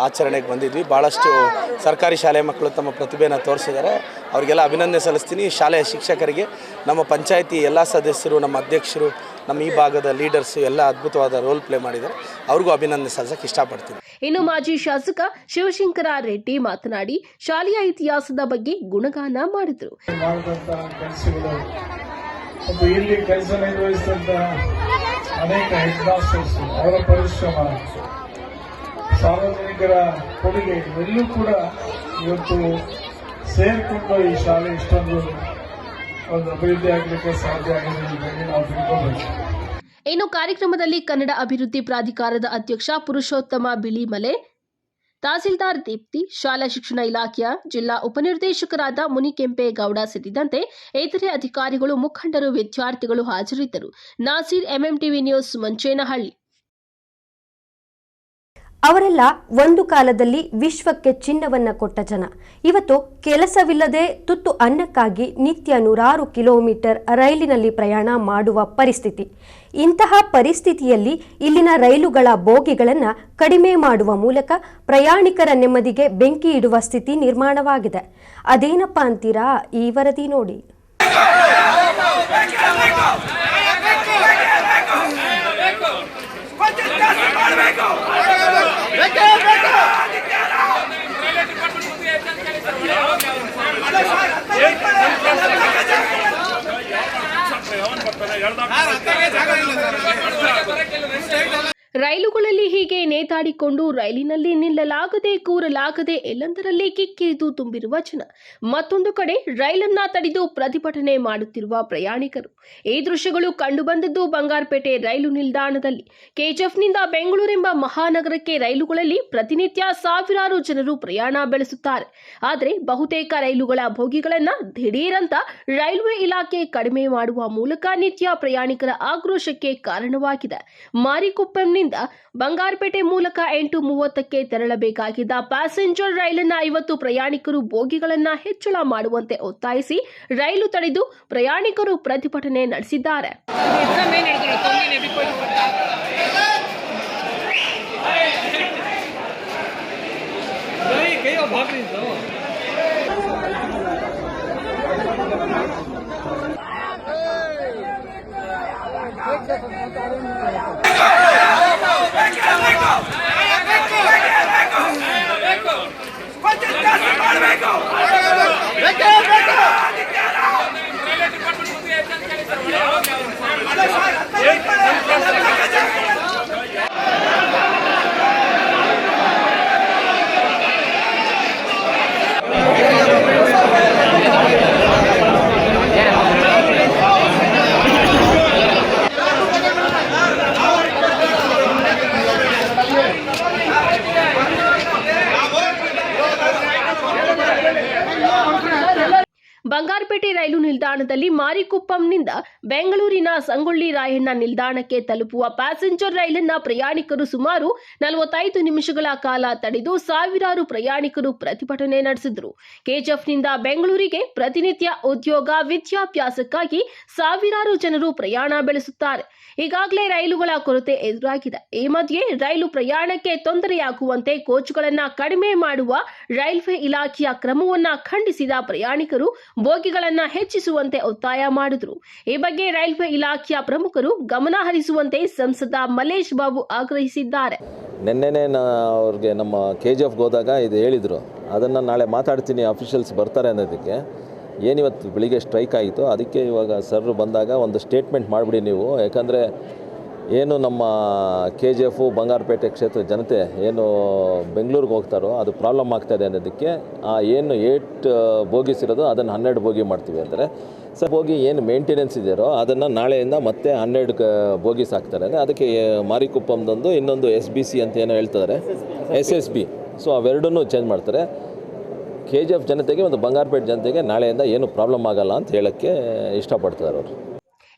ಆಚರಣೆಗೆ ಬಂದಿದ್ವಿ. ಭಾಳಷ್ಟು ಸರ್ಕಾರಿ ಶಾಲೆ ಮಕ್ಕಳು ತಮ್ಮ ಪ್ರತಿಭೆಯನ್ನು ತೋರಿಸಿದ್ದಾರೆ. ಅವರಿಗೆಲ್ಲ ಅಭಿನಂದನೆ ಸಲ್ಲಿಸ್ತೀನಿ. ಶಾಲೆಯ ಶಿಕ್ಷಕರಿಗೆ, ನಮ್ಮ ಪಂಚಾಯಿತಿ ಎಲ್ಲ ಸದಸ್ಯರು, ನಮ್ಮ ಅಧ್ಯಕ್ಷರು, ನಮ್ಮ ಈ ಭಾಗದ ಲೀಡರ್ಸು ಎಲ್ಲ ಅದ್ಭುತವಾದ ರೋಲ್ ಪ್ಲೇ ಮಾಡಿದ್ದಾರೆ. ಅವ್ರಿಗೂ ಅಭಿನಂದನೆ ಸಲ್ಲಿಸಕ್ಕೆ ಇಷ್ಟಪಡ್ತೀನಿ. ಇನ್ನು ಮಾಜಿ ಶಾಸಕ ಶಿವಶಂಕರ ರೆಡ್ಡಿ ಮಾತನಾಡಿ ಶಾಲೆಯ ಇತಿಹಾಸದ ಬಗ್ಗೆ ಗುಣಗಾನ ಮಾಡಿದರು. ಇಲ್ಲಿ ಕೆಲಸ ನಿರ್ವಹಿಸಿದಂತ ಅನೇಕ ಹೆಡ್ ಮಾಸ್ಟರ್ಸ್, ಅವರ ಪರಿಶ್ರಮ, ಸಾರ್ವಜನಿಕರ ಕೊಡುಗೆ ಎಲ್ಲೂ ಕೂಡ ಇವತ್ತು ಸೇರಿಕೊಂಡು ಈ ಶಾಲೆ ಇಷ್ಟೊಂದು ಒಂದು ಅಭಿವೃದ್ಧಿ ಆಗಲಿಕ್ಕೆ ಸಾಧ್ಯ ಆಗಿದೆ ಎಂದು ನಾವು ತಿಳ್ಕೋಬೇಕು. ಇನ್ನು ಕಾರ್ಯಕ್ರಮದಲ್ಲಿ ಕನ್ನಡ ಅಭಿವೃದ್ಧಿ ಪ್ರಾಧಿಕಾರದ ಅಧ್ಯಕ್ಷ ಪುರುಷೋತ್ತಮ ಬಿಳಿಮಲೆ, ತಹಸೀಲ್ದಾರ್ ದೀಪ್ತಿ, ಶಾಲಾ ಶಿಕ್ಷಣ ಇಲಾಖೆಯ ಜಿಲ್ಲಾ ಉಪನಿರ್ದೇಶಕರಾದ ಮುನಿಕೆಂಪೇಗೌಡ ಸೇರಿದಂತೆ ಇತರೆ ಅಧಿಕಾರಿಗಳು, ಮುಖಂಡರು, ವಿದ್ಯಾರ್ಥಿಗಳು ಹಾಜರಿದ್ದರು. Nasir, MMTV news, Manchenahalli. ಅವರೆಲ್ಲ ಒಂದು ಕಾಲದಲ್ಲಿ ವಿಶ್ವಕ್ಕೆ ಚಿನ್ನವನ್ನ ಕೊಟ್ಟ ಜನ. ಇವತ್ತು ಕೆಲಸವಿಲ್ಲದೆ ತುತ್ತು ಅನ್ನಕ್ಕಾಗಿ ನಿತ್ಯ 100 ಕಿಲೋಮೀಟರ್ ರೈಲಿನಲ್ಲಿ ಪ್ರಯಾಣ ಮಾಡುವ ಪರಿಸ್ಥಿತಿ. ಇಂತಹ ಪರಿಸ್ಥಿತಿಯಲ್ಲಿ ಇಲ್ಲಿನ ರೈಲುಗಳ ಬೋಗಿಗಳನ್ನು ಕಡಿಮೆ ಮಾಡುವ ಮೂಲಕ ಪ್ರಯಾಣಿಕರ ನೆಮ್ಮದಿಗೆ ಬೆಂಕಿ ಇಡುವ ಸ್ಥಿತಿ ನಿರ್ಮಾಣವಾಗಿದೆ. ಅದೇನಪ್ಪ ಅಂತೀರಾ? ಈ ವರದಿ ನೋಡಿ. ರೈಲುಗಳಲ್ಲಿ ಹೀಗೆ ನೇತಾಡಿಕೊಂಡು ರೈಲಿನಲ್ಲಿ ನಿಲ್ಲಲಾಗದೆ ಕೂರಲಾಗದೆ ಎಲ್ಲೆಂದರಲ್ಲಿ ಕಿಕ್ಕಿರಿದು ತುಂಬಿರುವ ಜನ. ಮತ್ತೊಂದು ಕಡೆ ರೈಲನ್ನ ತಡೆದು ಪ್ರತಿಭಟನೆ ಮಾಡುತ್ತಿರುವ ಪ್ರಯಾಣಿಕರು. ಈ ದೃಶ್ಯಗಳು ಕಂಡುಬಂದದ್ದು ಬಂಗಾರಪೇಟೆ ರೈಲು ನಿಲ್ದಾಣದಲ್ಲಿ. ಕೆಜಿಎಫ್ನಿಂದ ಬೆಂಗಳೂರೆಂಬ ಮಹಾನಗರಕ್ಕೆ ರೈಲುಗಳಲ್ಲಿ ಪ್ರತಿನಿತ್ಯ ಸಾವಿರಾರು ಜನರು ಪ್ರಯಾಣ ಬೆಳೆಸುತ್ತಾರೆ. ಆದರೆ ಬಹುತೇಕ ರೈಲುಗಳ ಬೋಗಿಗಳನ್ನ ದಿಢೀರಂತ ರೈಲ್ವೆ ಇಲಾಖೆ ಕಡಿಮೆ ಮಾಡುವ ಮೂಲಕ ನಿತ್ಯ ಪ್ರಯಾಣಿಕರ ಆಕ್ರೋಶಕ್ಕೆ ಕಾರಣವಾಗಿದೆ. ಮಾರಿಕೊಪ್ಪಂನಿಂದ ಬಂಗಾರಪೇಟೆ ಮೂಲಕ 8:30ಕ್ಕೆ ತೆರಳಬೇಕಾಗಿದ್ದ ಪ್ಯಾಸೆಂಜರ್ ರೈಲನ್ನ ಇವತ್ತು ಪ್ರಯಾಣಿಕರು ಬೋಗಿಗಳನ್ನ ಹೆಚ್ಚಳ ಮಾಡುವಂತೆ ಒತ್ತಾಯಿಸಿ ರೈಲು ತಡೆದು ಪ್ರಯಾಣಿಕರು ಪ್ರತಿಭಟನೆ ನಡೆಸಿದ್ದಾರೆ. Let's go! ಬಂಗಾರಪೇಟೆ ರೈಲು ನಿಲ್ದಾಣದಲ್ಲಿ ಮಾರಿಕುಪ್ಪಂನಿಂದ ಬೆಂಗಳೂರಿನ ಸಂಗೊಳ್ಳಿ ರಾಯಣ್ಣ ನಿಲ್ದಾಣಕ್ಕೆ ತಲುಪುವ ಪ್ಯಾಸೆಂಜರ್ ರೈಲನ್ನ ಪ್ರಯಾಣಿಕರು ಸುಮಾರು 45 ನಿಮಿಷಗಳ ಕಾಲ ತಡೆದು ಸಾವಿರಾರು ಪ್ರಯಾಣಿಕರು ಪ್ರತಿಭಟನೆ ನಡೆಸಿದರು. ಕೆಜಿಎಫ್ನಿಂದ ಬೆಂಗಳೂರಿಗೆ ಪ್ರತಿನಿತ್ಯ ಉದ್ಯೋಗ ವಿದ್ಯಾಭ್ಯಾಸಕ್ಕಾಗಿ ಸಾವಿರಾರು ಜನರು ಪ್ರಯಾಣ ಬೆಳೆಸುತ್ತಾರೆ. ಈಗಾಗಲೇ ರೈಲುಗಳ ಕೊರತೆ ಎದುರಾಗಿದೆ. ಈ ಮಧ್ಯೆ ರೈಲು ಪ್ರಯಾಣಕ್ಕೆ ತೊಂದರೆಯಾಗುವಂತೆ ಕೋಚ್ಗಳನ್ನು ಕಡಿಮೆ ಮಾಡುವ ರೈಲ್ವೆ ಇಲಾಖೆಯ ಕ್ರಮವನ್ನು ಖಂಡಿಸಿದ ಪ್ರಯಾಣಿಕರು ಬೋಗಿಗಳನ್ನು ಹೆಚ್ಚಿಸುವಂತೆ ಒತ್ತಾಯ ಮಾಡಿದರು. ಈ ಬಗ್ಗೆ ರೈಲ್ವೆ ಇಲಾಖೆಯ ಪ್ರಮುಖರು ಗಮನ ಹರಿಸುವಂತೆ ಸಂಸದ ಮಲ್ಲೇಶ್ ಬಾಬು ಆಗ್ರಹಿಸಿದ್ದಾರೆ. ನಿನ್ನೆನೇ ಅವ್ರಿಗೆ ನಮ್ಮ ಕೆಜಿಎಫ್ಗೆ ಹೋದಾಗ ಇದು ಹೇಳಿದರು, ಅದನ್ನು ನಾಳೆ ಮಾತಾಡ್ತೀನಿ, ಅಫಿಷಿಯಲ್ಸ್ ಬರ್ತಾರೆ ಅನ್ನೋದಕ್ಕೆ. ಏನಿವತ್ತು ಬೆಳಿಗ್ಗೆ ಸ್ಟ್ರೈಕ್ ಆಯಿತು, ಅದಕ್ಕೆ ಇವಾಗ ಸರ್ ಬಂದಾಗ ಒಂದು ಸ್ಟೇಟ್ಮೆಂಟ್ ಮಾಡಿಬಿಡಿ ನೀವು, ಯಾಕಂದರೆ ಏನು ನಮ್ಮ ಕೆಜಿಎಫು ಬಂಗಾರಪೇಟೆ ಕ್ಷೇತ್ರ ಜನತೆ ಏನು ಬೆಂಗಳೂರಿಗೆ ಹೋಗ್ತಾರೋ ಅದು ಪ್ರಾಬ್ಲಮ್ ಆಗ್ತಾಯಿದೆ ಅನ್ನೋದಕ್ಕೆ ಏನು 8 ಬೋಗೀಸ್ ಇರೋದು ಅದನ್ನು 12 ಬೋಗಿ ಮಾಡ್ತೀವಿ ಅಂತಾರೆ. ಸರ್ ಬೋಗಿ ಏನು ಮೇಂಟೆನೆನ್ಸ್ ಇದೆಯೋ ಅದನ್ನು ನಾಳೆಯಿಂದ ಮತ್ತೆ 12 ಬೋಗೀಸ್ ಹಾಕ್ತಾರೆ. ಅದಕ್ಕೆ ಮಾರಿಕುಪ್ಪಂದೊಂದು ಇನ್ನೊಂದು SBC ಅಂತ ಏನೋ ಹೇಳ್ತಿದ್ದಾರೆ, SSB. ಸೊ ಅವೆರಡನ್ನೂ ಚೇಂಜ್ ಮಾಡ್ತಾರೆ. KGF ಜನತೆಗೆ ಮತ್ತು ಬಂಗಾರಪೇಟೆ ಜನತೆಗೆ ನಾಳೆಯಿಂದ ಏನು ಪ್ರಾಬ್ಲಮ್ ಆಗಲ್ಲ ಅಂತ ಹೇಳೋಕ್ಕೆ ಇಷ್ಟಪಡ್ತಿದ್ದಾರೆ ಅವರು.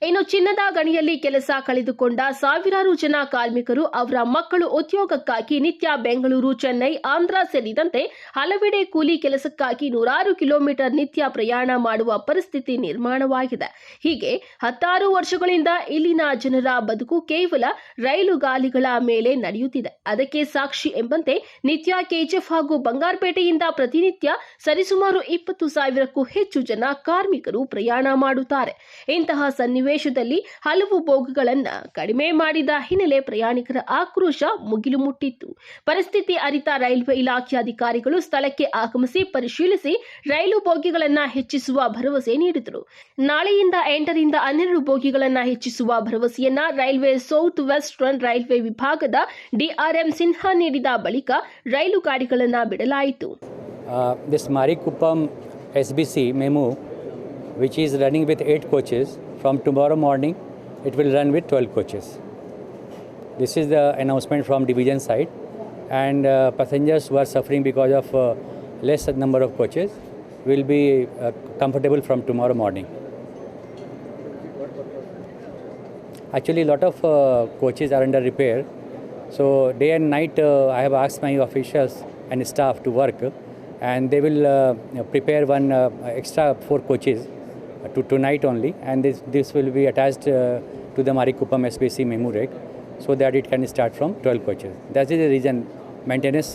ಇನ್ನು ಚಿನ್ನದ ಗಣಿಯಲ್ಲಿ ಕೆಲಸ ಕಳೆದುಕೊಂಡ ಸಾವಿರಾರು ಜನ ಕಾರ್ಮಿಕರು ಅವರ ಮಕ್ಕಳು ಉದ್ಯೋಗಕ್ಕಾಗಿ ನಿತ್ಯ ಬೆಂಗಳೂರು, ಚೆನ್ನೈ, ಆಂಧ್ರ ಸೇರಿದಂತೆ ಹಲವೆಡೆ ಕೂಲಿ ಕೆಲಸಕ್ಕಾಗಿ 100 ಕಿಲೋಮೀಟರ್ ನಿತ್ಯ ಪ್ರಯಾಣ ಮಾಡುವ ಪರಿಸ್ಥಿತಿ ನಿರ್ಮಾಣವಾಗಿದೆ. ಹೀಗೆ 16 ವರ್ಷಗಳಿಂದ ಇಲ್ಲಿನ ಜನರ ಬದುಕು ಕೇವಲ ರೈಲುಗಾಲಿಗಳ ಮೇಲೆ ನಡೆಯುತ್ತಿದೆ. ಅದಕ್ಕೆ ಸಾಕ್ಷಿ ಎಂಬಂತೆ ನಿತ್ಯ ಕೆಜಿಎಫ್ ಹಾಗೂ ಬಂಗಾರಪೇಟೆಯಿಂದ ಪ್ರತಿನಿತ್ಯ ಸರಿಸುಮಾರು 20,000ಕ್ಕೂ ಹೆಚ್ಚು ಜನ ಕಾರ್ಮಿಕರು ಪ್ರಯಾಣ ಮಾಡುತ್ತಾರೆ. ಇಂತಹ ಸನ್ನಿವೇಶದಲ್ಲಿ ಹಲವು ಬೋಗಿಗಳನ್ನು ಕಡಿಮೆ ಮಾಡಿದ ಹಿನ್ನೆಲೆ ಪ್ರಯಾಣಿಕರ ಆಕ್ರೋಶ ಮುಗಿಲು ಮುಟ್ಟಿತ್ತು. ಪರಿಸ್ಥಿತಿ ಅರಿತ ರೈಲ್ವೆ ಇಲಾಖೆ ಅಧಿಕಾರಿಗಳು ಸ್ಥಳಕ್ಕೆ ಆಗಮಿಸಿ ಪರಿಶೀಲಿಸಿ ರೈಲು ಬೋಗಿಗಳನ್ನು ಹೆಚ್ಚಿಸುವ ಭರವಸೆ ನೀಡಿದರು. ನಾಳೆಯಿಂದ 8ರಿಂದ 12 ಬೋಗಿಗಳನ್ನು ಹೆಚ್ಚಿಸುವ ಭರವಸೆಯನ್ನ ರೈಲ್ವೆ ಸೌತ್ ವೆಸ್ಟರ್ನ್ ರೈಲ್ವೆ ವಿಭಾಗದ DRM ಸಿನ್ಹಾ ನೀಡಿದ ಬಳಿಕ ರೈಲು ಗಾಡಿಗಳನ್ನು ಬಿಡಲಾಯಿತು. This Marikuppam SBC memo, which is running with 8 coaches, from tomorrow morning it will run with 12 coaches. This is the announcement from division side, and passengers who are suffering because of less number of coaches will be comfortable from tomorrow morning. Actually, a lot of coaches are under repair, so day and night I have asked my officials and staff to work, and they will prepare one extra 4 coaches to tonight only, and this will be attached to the Marikuppam SBC memo reg, so that it can start from 12 coaches. That is the reason maintenance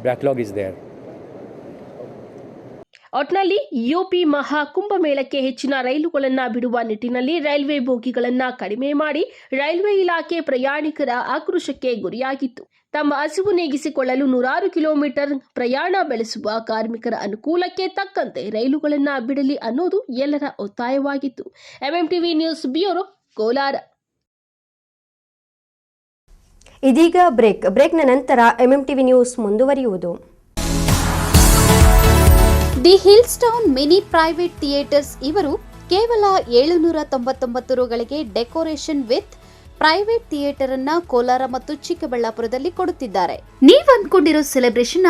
backlog is there. ಒಟ್ನಲ್ಲಿ UP ಮಹಾ ಕುಂಭಮೇಳಕ್ಕೆ ಹೆಚ್ಚಿನ ರೈಲುಗಳನ್ನು ಬಿಡುವ ನಿಟ್ಟಿನಲ್ಲಿ railway ಬೋಗಿಗಳನ್ನು ಕಡಿಮೆ ಮಾಡಿ railway ಇಲಾಖೆ ಪ್ರಯಾಣಿಕರ ಆಕ್ರೋಶಕ್ಕೆ ಗುರಿಯಾಗಿತ್ತು. ತಮ್ಮ ಹಸಿವು ನೀಗಿಸಿಕೊಳ್ಳಲು 100 ಕಿಲೋಮೀಟರ್ ಪ್ರಯಾಣ ಬೆಳೆಸುವ ಕಾರ್ಮಿಕರ ಅನುಕೂಲಕ್ಕೆ ತಕ್ಕಂತೆ ರೈಲುಗಳನ್ನು ಬಿಡಲಿ ಅನ್ನೋದು ಎಲ್ಲರ ಒತ್ತಾಯವಾಗಿತ್ತು. MMTV news bureau, Kolar. ಇದೀಗ ಬ್ರೇಕ್ನ ನಂತರ MMTV ನ್ಯೂಸ್ ಮುಂದುವರಿಯುವುದು. The hills town mini private theatres ಇವರು ಕೇವಲ 799 ರುಗಳಿಗೆ ಡೆಕೋರೇಷನ್ ವಿತ್ ಪ್ರೈವೇಟ್ ಥಿಯೇಟರ್ ಅನ್ನ ಕೋಲಾರ ಮತ್ತು ಚಿಕ್ಕಬಳ್ಳಾಪುರದಲ್ಲಿ ಕೊಡುತ್ತಿದ್ದಾರೆ. ನೀವ್ ಅನ್ಕೊಂಡಿರೋ ಸೆಲೆಬ್ರೇಷನ್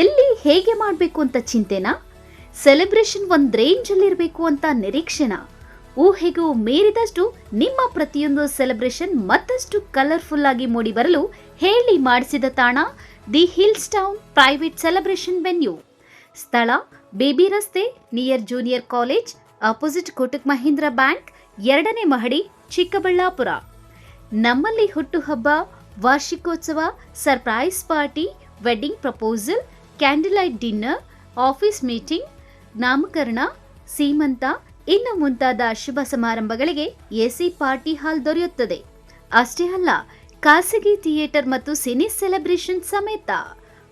ಎಲ್ಲಿ ಹೇಗೆ ಮಾಡಬೇಕು ಅಂತ ಚಿಂತೆನಾ? ಸೆಲೆಬ್ರೇಷನ್ ಒಂದ್ ರೇಂಜ್ ಅಲ್ಲಿ ಇರಬೇಕು ಅಂತ ನಿರೀಕ್ಷೆನಾ? ಊಹೆಗೂ ಮೀರಿದಷ್ಟು ನಿಮ್ಮ ಪ್ರತಿಯೊಂದು ಸೆಲೆಬ್ರೇಷನ್ ಮತ್ತಷ್ಟು ಕಲರ್ಫುಲ್ ಆಗಿ ಮೂಡಿ ಬರಲು ಹೇಳಿ ಮಾಡಿಸಿದ ತಾಣ the hills town private celebration venue. ಸ್ಥಳ ಬೇಬಿ ರಸ್ತೆ, near junior college, opposite Kotak Mahindra bank, 2ನೇ ಮಹಡಿ, ಚಿಕ್ಕಬಳ್ಳಾಪುರ. ನಮ್ಮಲ್ಲಿ ಹುಟ್ಟುಹಬ್ಬ, ವಾರ್ಷಿಕೋತ್ಸವ, surprise party, wedding proposal, candle light dinner, office meeting, ನಾಮಕರಣ, ಸೀಮಂತ ಇನ್ನು ಮುಂತಾದ ಶುಭ ಸಮಾರಂಭಗಳಿಗೆ AC ಪಾರ್ಟಿ ಹಾಲ್ ದೊರೆಯುತ್ತದೆ. ಅಷ್ಟೇ ಅಲ್ಲ, ಖಾಸಗಿ ಥಿಯೇಟರ್ ಮತ್ತು ಸಿನಿ ಸೆಲೆಬ್ರೇಷನ್ ಸಮೇತ.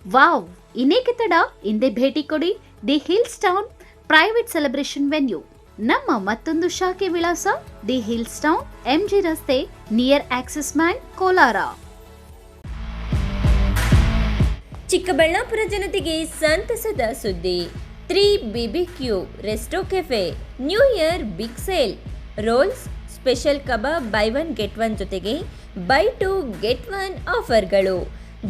ವಾವ್, ಇನ್ನೇಕೆ ತಡ? ಹಿಂದೆ ಭೇಟಿ ಕೊಡಿ the hills town private celebration venue. ನಮ್ಮ ಮತ್ತೊಂದು ಶಾಖೆ ವಿಳಾಸ ದಿ ಹಿಲ್ಸ್ ಟೌನ್, MG ರಸ್ತೆ, near Axis bank, Kolar. Chikkaballapur ಜನತೆಗೆ ಸಂತಸದ ಸುದ್ದಿ. 3BBQ resto cafe new year big sale. Rolls, special kebab buy 1 get 1 ಜೊತೆಗೆ ಬೈ 2 ಗೆಟ್ 1 ಆಫರ್ಗಳು.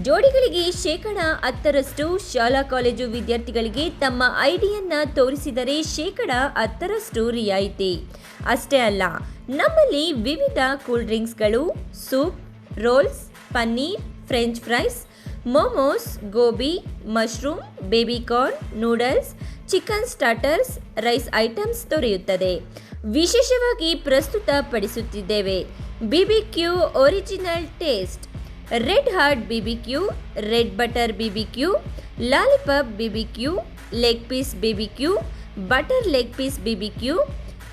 ಜೋಡಿಗಳಿಗೆ ಶೇಕಡ 10% ಶಾಲಾ ಕಾಲೇಜು ವಿದ್ಯಾರ್ಥಿಗಳಿಗೆ ತಮ್ಮ ಐಡಿಯನ್ನು ತೋರಿಸಿದರೆ ಶೇಕಡ 10% ರಿಯಾಯಿತಿ. ಅಷ್ಟೇ ಅಲ್ಲ, ನಮ್ಮಲ್ಲಿ ವಿವಿಧ ಕೂಲ್ ಡ್ರಿಂಕ್ಸ್ಗಳು, soup, rolls, paneer, french fries, momos, gobi, mushroom, baby corn, noodles, chicken starters, rice items ದೊರೆಯುತ್ತದೆ. ವಿಶೇಷವಾಗಿ ಪ್ರಸ್ತುತಪಡಿಸುತ್ತಿದ್ದೇವೆ BBQ original taste, red heart BBQ, red butter BBQ, lollipop BBQ, leg piece BBQ, butter leg piece BBQ.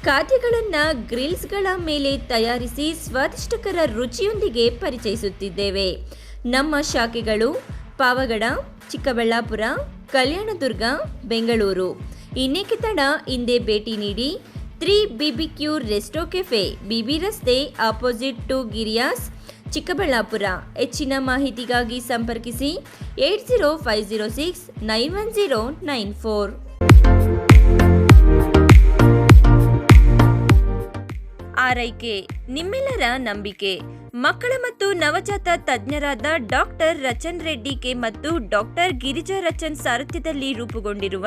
ಖಾದ್ಯಗಳನ್ನು ಗ್ರಿಲ್ಸ್ಗಳ ಮೇಲೆ ತಯಾರಿಸಿ ಸ್ವಾದಿಷ್ಟಕರ ರುಚಿಯೊಂದಿಗೆ ಪರಿಚಯಿಸುತ್ತಿದ್ದೇವೆ. ನಮ್ಮ ಶಾಖೆಗಳು ಪಾವಗಡ, ಚಿಕ್ಕಬಳ್ಳಾಪುರ, ಕಲ್ಯಾಣದುರ್ಗ, ಬೆಂಗಳೂರು. ಇನ್ನೇಕೆ ತಡ, ಹಿಂದೆ ಭೇಟಿ ನೀಡಿ. 3 BBQ ರೆಸ್ಟೋ ಕೆಫೆ, BB ರಸ್ತೆ, ಆಪೋಸಿಟ್ ಟು ಗಿರಿಯಾಸ್, ಚಿಕ್ಕಬಳ್ಳಾಪುರ. ಹೆಚ್ಚಿನ ಮಾಹಿತಿಗಾಗಿ ಸಂಪರ್ಕಿಸಿ 8050691094. ಆರೈಕೆ ನಿಮ್ಮೆಲ್ಲರ ನಂಬಿಕೆ. ಮಕ್ಕಳ ಮತ್ತು ನವಜಾತ ತಜ್ಞರಾದ ಡಾಕ್ಟರ್ ರಚನ್ ರೆಡ್ಡಿ ಕೆ ಮತ್ತು ಡಾಕ್ಟರ್ ಗಿರಿಜಾ ರಚನ್ ಸಾರಥ್ಯದಲ್ಲಿ ರೂಪುಗೊಂಡಿರುವ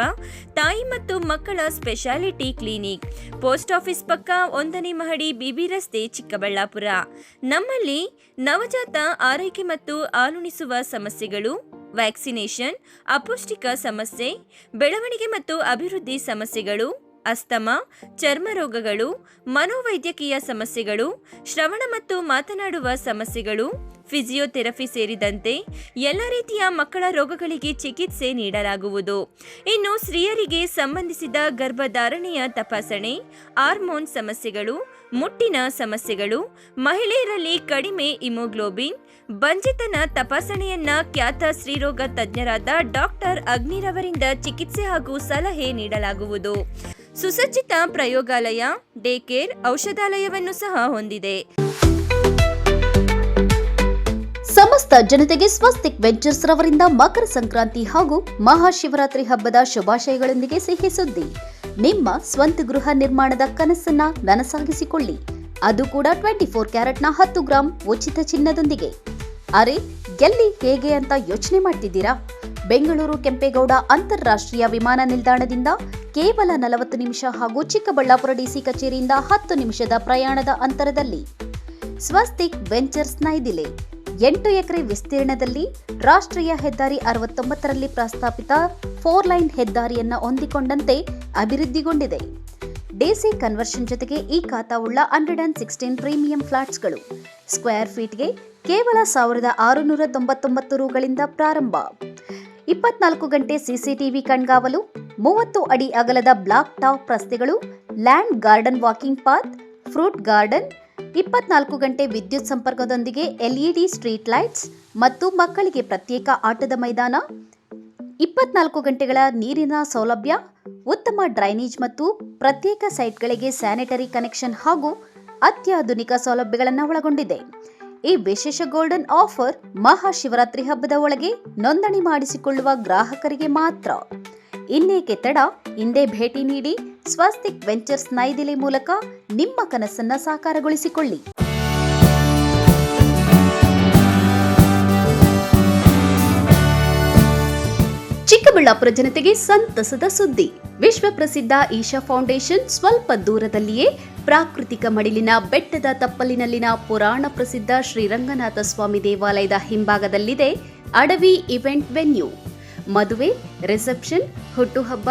ತಾಯಿ ಮತ್ತು ಮಕ್ಕಳ ಸ್ಪೆಷಾಲಿಟಿ ಕ್ಲಿನಿಕ್, ಪೋಸ್ಟ್ ಆಫೀಸ್ ಪಕ್ಕ 1ನೇ ಮಹಡಿ, BB ರಸ್ತೆ, ಚಿಕ್ಕಬಳ್ಳಾಪುರ. ನಮ್ಮಲ್ಲಿ ನವಜಾತ ಆರೈಕೆ ಮತ್ತು ಹಾಲುಣಿಸುವ ಸಮಸ್ಯೆಗಳು, ವ್ಯಾಕ್ಸಿನೇಷನ್, ಅಪೌಷ್ಟಿಕ ಸಮಸ್ಯೆ, ಬೆಳವಣಿಗೆ ಮತ್ತು ಅಭಿವೃದ್ಧಿ ಸಮಸ್ಯೆಗಳು, ಅಸ್ತಮಾ, ಚರ್ಮ ರೋಗಗಳು, ಮನೋವೈದ್ಯಕೀಯ ಸಮಸ್ಯೆಗಳು, ಶ್ರವಣ ಮತ್ತು ಮಾತನಾಡುವ ಸಮಸ್ಯೆಗಳು, ಫಿಸಿಯೋಥೆರಪಿ ಸೇರಿದಂತೆ ಎಲ್ಲ ರೀತಿಯ ಮಕ್ಕಳ ರೋಗಗಳಿಗೆ ಚಿಕಿತ್ಸೆ ನೀಡಲಾಗುವುದು. ಇನ್ನು ಸ್ತ್ರೀಯರಿಗೆ ಸಂಬಂಧಿಸಿದ ಗರ್ಭಧಾರಣೆಯ ತಪಾಸಣೆ, ಹಾರ್ಮೋನ್ ಸಮಸ್ಯೆಗಳು, ಮುಟ್ಟಿನ ಸಮಸ್ಯೆಗಳು, ಮಹಿಳೆಯರಲ್ಲಿ ಕಡಿಮೆ ಹಿಮೋಗ್ಲೋಬಿನ್, ಬಂಜೆತನ ತಪಾಸಣೆಯನ್ನ ಖ್ಯಾತ ಸ್ತ್ರೀರೋಗ ತಜ್ಞರಾದ ಡಾಕ್ಟರ್ ಅಗ್ನಿರವರಿಂದ ಚಿಕಿತ್ಸೆ ಹಾಗೂ ಸಲಹೆ ನೀಡಲಾಗುವುದು. ಸುಸಜ್ಜಿತ ಪ್ರಯೋಗಾಲಯ, ಡೇ ಕೇರ್, ಔಷಧಾಲಯವನ್ನು ಸಹ ಹೊಂದಿದೆ. ಸಮಸ್ತ ಜನತೆಗೆ ಸ್ವಸ್ತಿಕ್ ವೆಂಚರ್ಸ್ ರವರಿಂದ ಮಕರ ಸಂಕ್ರಾಂತಿ ಹಾಗೂ ಮಹಾಶಿವರಾತ್ರಿ ಹಬ್ಬದ ಶುಭಾಶಯಗಳೊಂದಿಗೆ ಸಿಹಿ ಸುದ್ದಿ. ನಿಮ್ಮ ಸ್ವಂತ ಗೃಹ ನಿರ್ಮಾಣದ ಕನಸನ್ನ ನನಸಾಗಿಸಿಕೊಳ್ಳಿ, ಅದು ಕೂಡ 24 ಕ್ಯಾರೆಟ್ನ 10 ಗ್ರಾಂ ಉಚಿತ ಚಿನ್ನದೊಂದಿಗೆ. ಅರೆ, ಎಲ್ಲಿ ಹೇಗೆ ಅಂತ ಯೋಚನೆ ಮಾಡ್ತಿದ್ದೀರಾ? ಬೆಂಗಳೂರು ಕೆಂಪೇಗೌಡ ಅಂತಾರಾಷ್ಟ್ರೀಯ ವಿಮಾನ ನಿಲ್ದಾಣದಿಂದ ಕೇವಲ 40 ನಿಮಿಷ ಹಾಗೂ ಚಿಕ್ಕಬಳ್ಳಾಪುರ DC ಕಚೇರಿಯಿಂದ 10 ನಿಮಿಷದ ಪ್ರಯಾಣದ ಅಂತರದಲ್ಲಿ ಸ್ವಸ್ತಿಕ್ ವೆಂಚರ್ಸ್ ನೈದಿಲೆ 8 ಎಕರೆ ವಿಸ್ತೀರ್ಣದಲ್ಲಿ ರಾಷ್ಟ್ರೀಯ ಹೆದ್ದಾರಿ 69ರಲ್ಲಿ ಪ್ರಸ್ತಾಪಿತ 4 ಲೈನ್ ಹೆದ್ದಾರಿಯನ್ನ ಹೊಂದಿಕೊಂಡಂತೆ ಅಭಿವೃದ್ಧಿಗೊಂಡಿದೆ. DC ಕನ್ವರ್ಷನ್ ಜೊತೆಗೆ ಈ ಖಾತಾವುಳ್ಳ 116 ಪ್ರೀಮಿಯಂ ಫ್ಲಾಟ್ಸ್ಗಳು ಸ್ಕ್ವೇರ್ ಫೀಟ್ಗೆ ಕೇವಲ 1699 ರುಗಳಿಂದ ಪ್ರಾರಂಭ. 24 ಗಂಟೆ CCTV ಕಣ್ಗಾವಲು, 30 ಅಡಿ ಅಗಲದ ಬ್ಲಾಕ್ ಟಾಪ್ ರಸ್ತೆಗಳು, land garden walking path, fruit garden, 24 ಗಂಟೆ ವಿದ್ಯುತ್ ಸಂಪರ್ಕದೊಂದಿಗೆ LED ಸ್ಟ್ರೀಟ್ ಲೈಟ್ಸ್ ಮತ್ತು ಮಕ್ಕಳಿಗೆ ಪ್ರತ್ಯೇಕ ಆಟದ ಮೈದಾನ, 24 ಗಂಟೆಗಳ ನೀರಿನ ಸೌಲಭ್ಯ, ಉತ್ತಮ ಡ್ರೈನೇಜ್ ಮತ್ತು ಪ್ರತ್ಯೇಕ ಸೈಟ್ಗಳಿಗೆ ಸ್ಯಾನಿಟರಿ ಕನೆಕ್ಷನ್ ಹಾಗೂ ಅತ್ಯಾಧುನಿಕ ಸೌಲಭ್ಯಗಳನ್ನು ಒಳಗೊಂಡಿದೆ. ಈ ವಿಶೇಷ ಗೋಲ್ಡನ್ ಆಫರ್ ಮಹಾಶಿವರಾತ್ರಿ ಹಬ್ಬದ ಒಳಗೆ ನೋಂದಣಿ ಮಾಡಿಸಿಕೊಳ್ಳುವ ಗ್ರಾಹಕರಿಗೆ ಮಾತ್ರ. ಇನ್ನೇಕೆ ತಡ, ಹಿಂದೆ ಭೇಟಿ ನೀಡಿ. ಸ್ವಸ್ತಿಕ್ ವೆಂಚರ್ಸ್ ನೈದಿಲೆ ಮೂಲಕ ನಿಮ್ಮ ಕನಸನ್ನ ಸಾಕಾರಗೊಳಿಸಿಕೊಳ್ಳಿ. ಚಿಕ್ಕಬಳ್ಳಾಪುರ ಜನತೆಗೆ ಸಂತಸದ ಸುದ್ದಿ. ವಿಶ್ವ ಪ್ರಸಿದ್ಧ ಈಶಾ ಫೌಂಡೇಶನ್ ಸ್ವಲ್ಪ ದೂರದಲ್ಲಿಯೇ ಪ್ರಾಕೃತಿಕ ಮಡಿಲಿನ ಬೆಟ್ಟದ ತಪ್ಪಲಿನಲ್ಲಿನ ಪುರಾಣ ಪ್ರಸಿದ್ಧ ಶ್ರೀರಂಗನಾಥ ಸ್ವಾಮಿ ದೇವಾಲಯದ ಹಿಂಭಾಗದಲ್ಲಿದೆ ಅಡವಿ ಇವೆಂಟ್ ವೆನ್ಯೂ. ಮದುವೆ, ರಿಸೆಪ್ಷನ್, ಹುಟ್ಟುಹಬ್ಬ,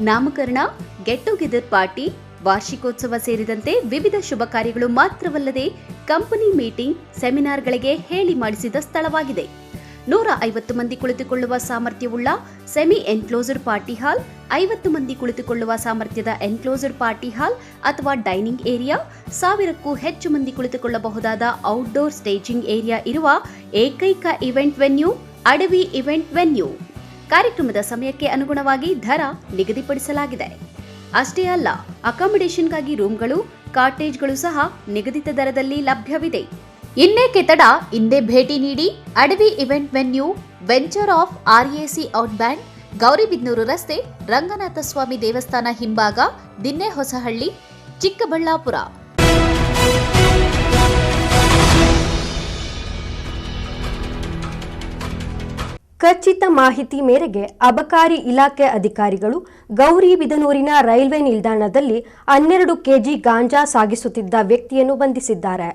ನಾಮಕರಣ, ಗೆಟ್ ಟುಗೆದರ್ ಪಾರ್ಟಿ, ವಾರ್ಷಿಕೋತ್ಸವ ಸೇರಿದಂತೆ ವಿವಿಧ ಶುಭ ಕಾರ್ಯಗಳು ಮಾತ್ರವಲ್ಲದೆ ಕಂಪನಿ ಮೀಟಿಂಗ್, ಸೆಮಿನಾರ್ಗಳಿಗೆ ಹೇಳಿ ಮಾಡಿಸಿದ ಸ್ಥಳವಾಗಿದೆ. 150 ಮಂದಿ ಕುಳಿತುಕೊಳ್ಳುವ ಸಾಮರ್ಥ್ಯವುಳ್ಳ ಸೆಮಿ ಎನ್ಕ್ಲೋಸ್ಡ್ ಪಾರ್ಟಿ ಹಾಲ್, 50 ಮಂದಿ ಕುಳಿತುಕೊಳ್ಳುವ ಸಾಮರ್ಥ್ಯದ ಎನ್ಕ್ಲೋಸ್ಡ್ ಪಾರ್ಟಿ ಹಾಲ್ ಅಥವಾ ಡೈನಿಂಗ್ ಏರಿಯಾ, 1000ಕ್ಕೂ ಹೆಚ್ಚು ಮಂದಿ ಕುಳಿತುಕೊಳ್ಳಬಹುದಾದ ಔಟ್ಡೋರ್ ಸ್ಟೇಜಿಂಗ್ ಏರಿಯಾ ಇರುವ ಏಕೈಕ ಇವೆಂಟ್ ವೆನ್ಯೂ ಅಡವಿ ಇವೆಂಟ್ ವೆನ್ಯೂ. ಕಾರ್ಯಕ್ರಮದ ಸಮಯಕ್ಕೆ ಅನುಗುಣವಾಗಿ ದರ ನಿಗದಿಪಡಿಸಲಾಗಿದೆ. ಅಷ್ಟೇ ಅಲ್ಲ, ಅಕಾಮಿಡೇಷನ್ಗಾಗಿ ರೂಮ್ಗಳು, ಕಾಟೇಜ್ಗಳು ಸಹ ನಿಗದಿತ ದರದಲ್ಲಿ ಲಭ್ಯವಿದೆ. ಇನ್ನೇಕೆ ತಡ, ಹಿಂದೆ ಭೇಟಿ ನೀಡಿ. Adavi event venue, venture of RAC outbound, Gauribidanur ರಸ್ತೆ, ರಂಗನಾಥ ಸ್ವಾಮಿ ದೇವಸ್ಥಾನ ಹಿಂಭಾಗ, ದಿನ್ನೆ ಹೊಸಹಳ್ಳಿ, ಚಿಕ್ಕಬಳ್ಳಾಪುರ. ಖಚಿತ ಮಾಹಿತಿ ಮೇರೆಗೆ ಅಬಕಾರಿ ಇಲಾಖೆ ಅಧಿಕಾರಿಗಳು ಗೌರಿಬಿದನೂರಿನ ರೈಲ್ವೆ ನಿಲ್ದಾಣದಲ್ಲಿ 12 ಕೆಜಿ ಗಾಂಜಾ ಸಾಗಿಸುತ್ತಿದ್ದ ವ್ಯಕ್ತಿಯನ್ನು ಬಂಧಿಸಿದ್ದಾರೆ.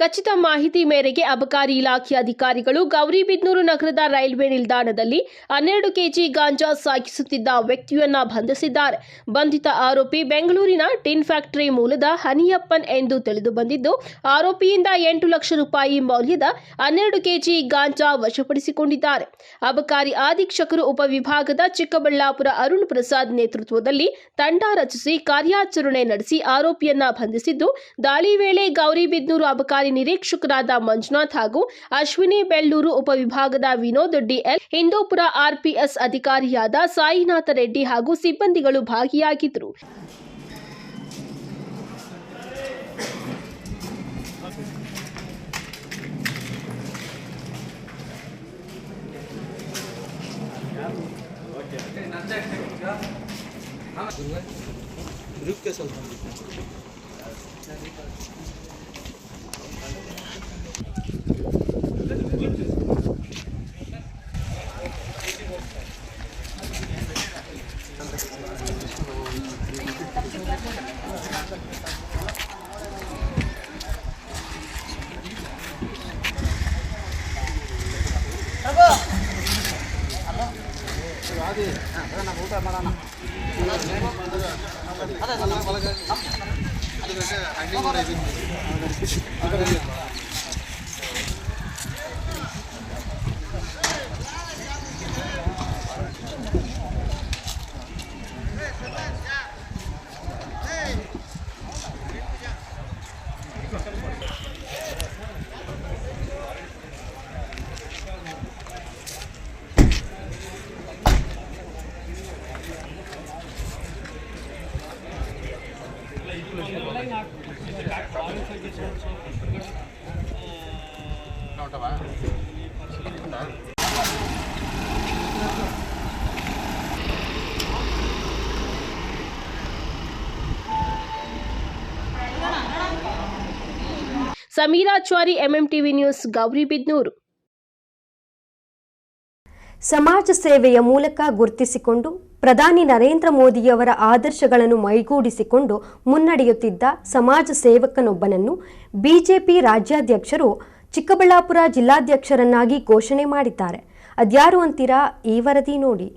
ಖಚಿತ ಮಾಹಿತಿ ಮೇರೆಗೆ ಅಬಕಾರಿ ಇಲಾಖೆ ಅಧಿಕಾರಿಗಳು ಗೌರಿಬಿದನೂರು ನಗರದ ರೈಲ್ವೆ ನಿಲ್ದಾಣದಲ್ಲಿ 12 ಕೆಜಿ ಗಾಂಜಾ ಸಾಗಿಸುತ್ತಿದ್ದ ವ್ಯಕ್ತಿಯನ್ನ ಬಂಧಿಸಿದ್ದಾರೆ. ಬಂಧಿತ ಆರೋಪಿ ಬೆಂಗಳೂರಿನ ಟಿನ್ ಫ್ಯಾಕ್ಟರಿ ಮೂಲದ ಹನಿಯಪ್ಪನ್ ಎಂದು ತಿಳಿದು ಬಂದಿದ್ದು, ಆರೋಪಿಯಿಂದ 8 ಲಕ್ಷ ರೂಪಾಯಿ ಮೌಲ್ಯದ 12 ಕೆಜಿ ಗಾಂಜಾ ವಶಪಡಿಸಿಕೊಂಡಿದ್ದಾರೆ. ಅಬಕಾರಿ ಅಧೀಕ್ಷಕರು ಉಪವಿಭಾಗದ ಚಿಕ್ಕಬಳ್ಳಾಪುರ ಅರುಣ್ ಪ್ರಸಾದ್ ನೇತೃತ್ವದಲ್ಲಿ ತಂಡ ರಚಿಸಿ ಕಾರ್ಯಾಚರಣೆ ನಡೆಸಿ ಆರೋಪಿಯನ್ನ ಬಂಧಿಸಿದ್ದು, ದಾಳಿ ವೇಳೆ ಗೌರಿಬಿದನೂರು ಅಬಕಾರಿ ನಿರೀಕ್ಷಕರಾದ ಮಂಜುನಾಥ್ ಹಾಗೂ ಅಶ್ವಿನಿ ಬೆಳ್ಳೂರು ಉಪವಿಭಾಗದ ವಿನೋದ್ ಡಿಎಲ್, ಹಿಂದೂಪುರ ಆರ್ಪಿಎಸ್ ಅಧಿಕಾರಿಯಾದ ಸಾಯಿನಾಥ ರೆಡ್ಡಿ ಹಾಗೂ ಸಿಬ್ಬಂದಿಗಳು ಭಾಗಿಯಾಗಿದ್ದರು. Sameerachari, MMTV news, Gauribidanur. ಸಮಾಜ ಸೇವೆಯ ಮೂಲಕ ಗುರುತಿಸಿಕೊಂಡು ಪ್ರಧಾನಿ ನರೇಂದ್ರ ಮೋದಿಯವರ ಆದರ್ಶಗಳನ್ನು ಮೈಗೂಡಿಸಿಕೊಂಡು ಮುನ್ನಡೆಯುತ್ತಿದ್ದ ಸಮಾಜ ಸೇವಕನೊಬ್ಬನನ್ನು ಬಿಜೆಪಿ ರಾಜ್ಯಾಧ್ಯಕ್ಷರು ಚಿಕ್ಕಬಳ್ಳಾಪುರ ಜಿಲ್ಲಾಧ್ಯಕ್ಷರನ್ನಾಗಿ ಘೋಷಣೆ ಮಾಡಿದ್ದಾರೆ. ಅದ್ಯಾರು ಅಂತೀರಾ? ಈ ವರದಿ ನೋಡಿ.